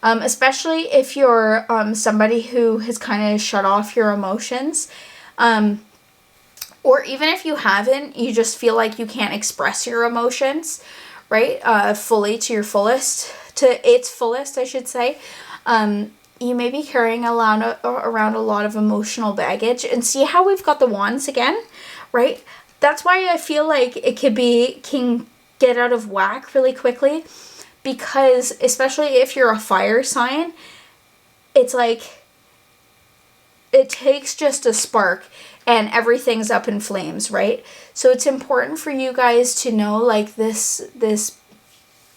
Especially if you're somebody who has kind of shut off your emotions. Or even if you haven't, you just feel like you can't express your emotions, right? Fully to your fullest, to its fullest, I should say. You may be carrying around a lot of emotional baggage. And see how we've got the Wands again, right? That's why I feel like it can get out of whack really quickly. Because especially if you're a fire sign, it's like it takes just a spark and everything's up in flames, right? So it's important for you guys to know, like, this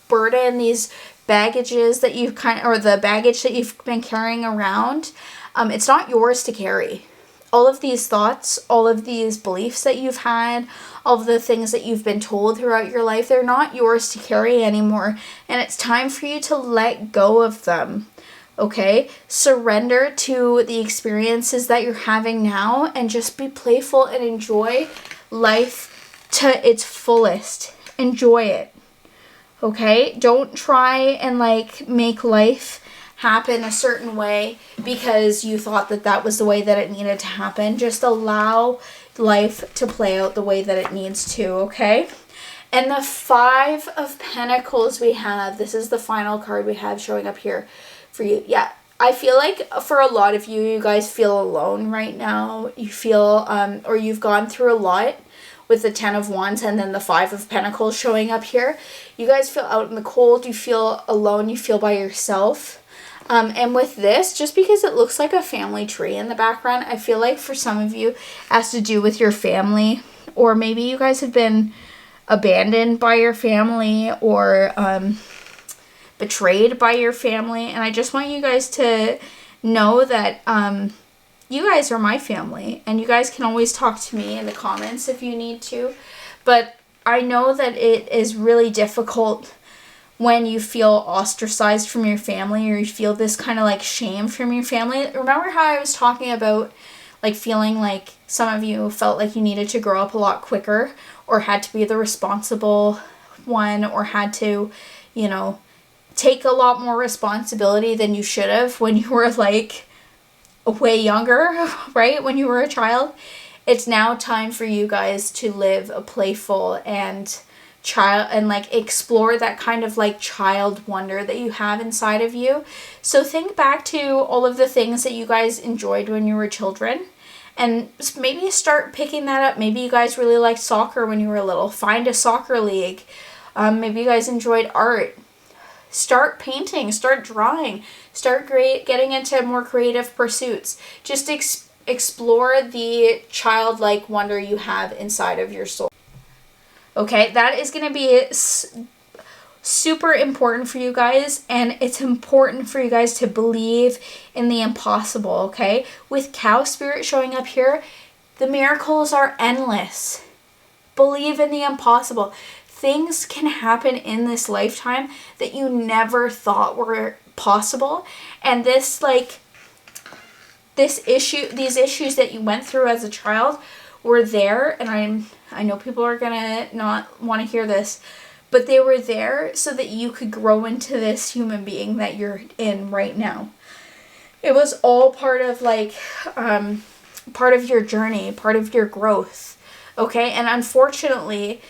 burden, these baggages that you've the baggage that you've been carrying around, it's not yours to carry. All of these thoughts, all of these beliefs that you've had, all of the things that you've been told throughout your life, they're not yours to carry anymore. And it's time for you to let go of them, okay? Surrender to the experiences that you're having now and just be playful and enjoy life to its fullest. Enjoy it, okay? Don't try and make life happen a certain way because you thought that was the way that it needed to happen. Just allow life to play out the way that it needs to, okay? And the 5 of Pentacles we have, this is the final card we have showing up here for you. Yeah, I feel like for a lot of you, you guys feel alone right now. You feel, or you've gone through a lot with the 10 of Wands and then the 5 of Pentacles showing up here. You guys feel out in the cold. You feel alone. You feel by yourself. And with this, just because it looks like a family tree in the background, I feel like for some of you, it has to do with your family. Or maybe you guys have been abandoned by your family or betrayed by your family. And I just want you guys to know that you guys are my family. And you guys can always talk to me in the comments if you need to. But I know that it is really difficult when you feel ostracized from your family or you feel this kind of shame from your family. Remember how I was talking about feeling like some of you felt like you needed to grow up a lot quicker or had to be the responsible one or had to, take a lot more responsibility than you should have when you were way younger, right? When you were a child. it's now time for you guys to live a playful and like explore that kind of like child wonder that you have inside of you. So think back to all of the things that you guys enjoyed when you were children, and maybe start picking that up. Maybe you guys really liked soccer when you were little. Find a soccer league. Maybe you guys enjoyed art. Start painting, start drawing, start getting into more creative pursuits. Just explore the childlike wonder you have inside of your soul. Okay, that is going to be super important for you guys, and it's important for you guys to believe in the impossible, okay? With cow spirit showing up here, the miracles are endless. Believe in the impossible. Things can happen in this lifetime that you never thought were possible, and these issues that you went through as a child were there, and I know people are gonna not want to hear this, but they were there so that you could grow into this human being that you're in right now. It was all part of part of your journey, part of your growth, okay? And unfortunately,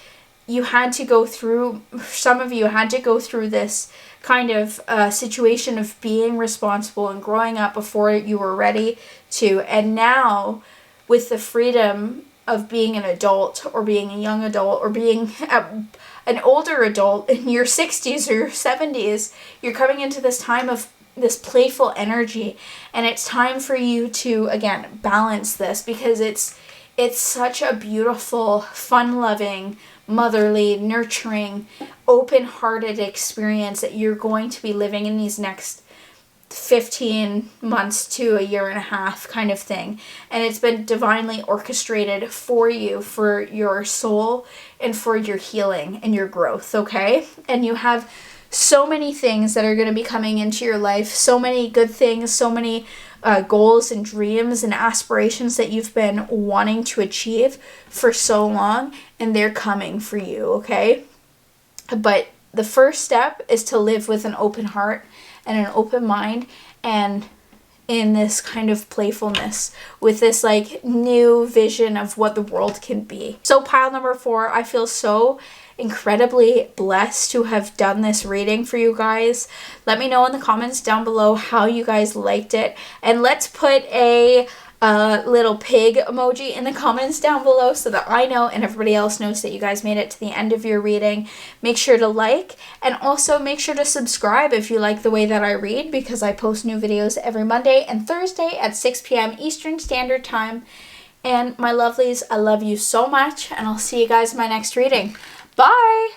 some of you had to go through this kind of situation of being responsible and growing up before you were ready to. And now, with the freedom of being an adult or being a young adult or being an older adult in your 60s or your 70s, you're coming into this time of this playful energy, and it's time for you to, again, balance this, because it's such a beautiful, fun-loving, motherly, nurturing, open-hearted experience that you're going to be living in these next 15 months to a year and a half kind of thing. And it's been divinely orchestrated for you, for your soul, and for your healing and your growth, okay? And you have so many things that are going to be coming into your life, so many good things, so many goals and dreams and aspirations that you've been wanting to achieve for so long, and they're coming for you, okay? But the first step is to live with an open heart and an open mind, and in this kind of playfulness, with this like new vision of what the world can be. So pile number 4, I feel so incredibly blessed to have done this reading for you guys. Let me know in the comments down below how you guys liked it, and let's put a little pig emoji in the comments down below so that I know and everybody else knows that you guys made it to the end of your reading. Make sure to like, and also make sure to subscribe if you like the way that I read, because I post new videos every Monday and Thursday at 6 p.m. Eastern Standard Time. And my lovelies, I love you so much, and I'll see you guys in my next reading. Bye!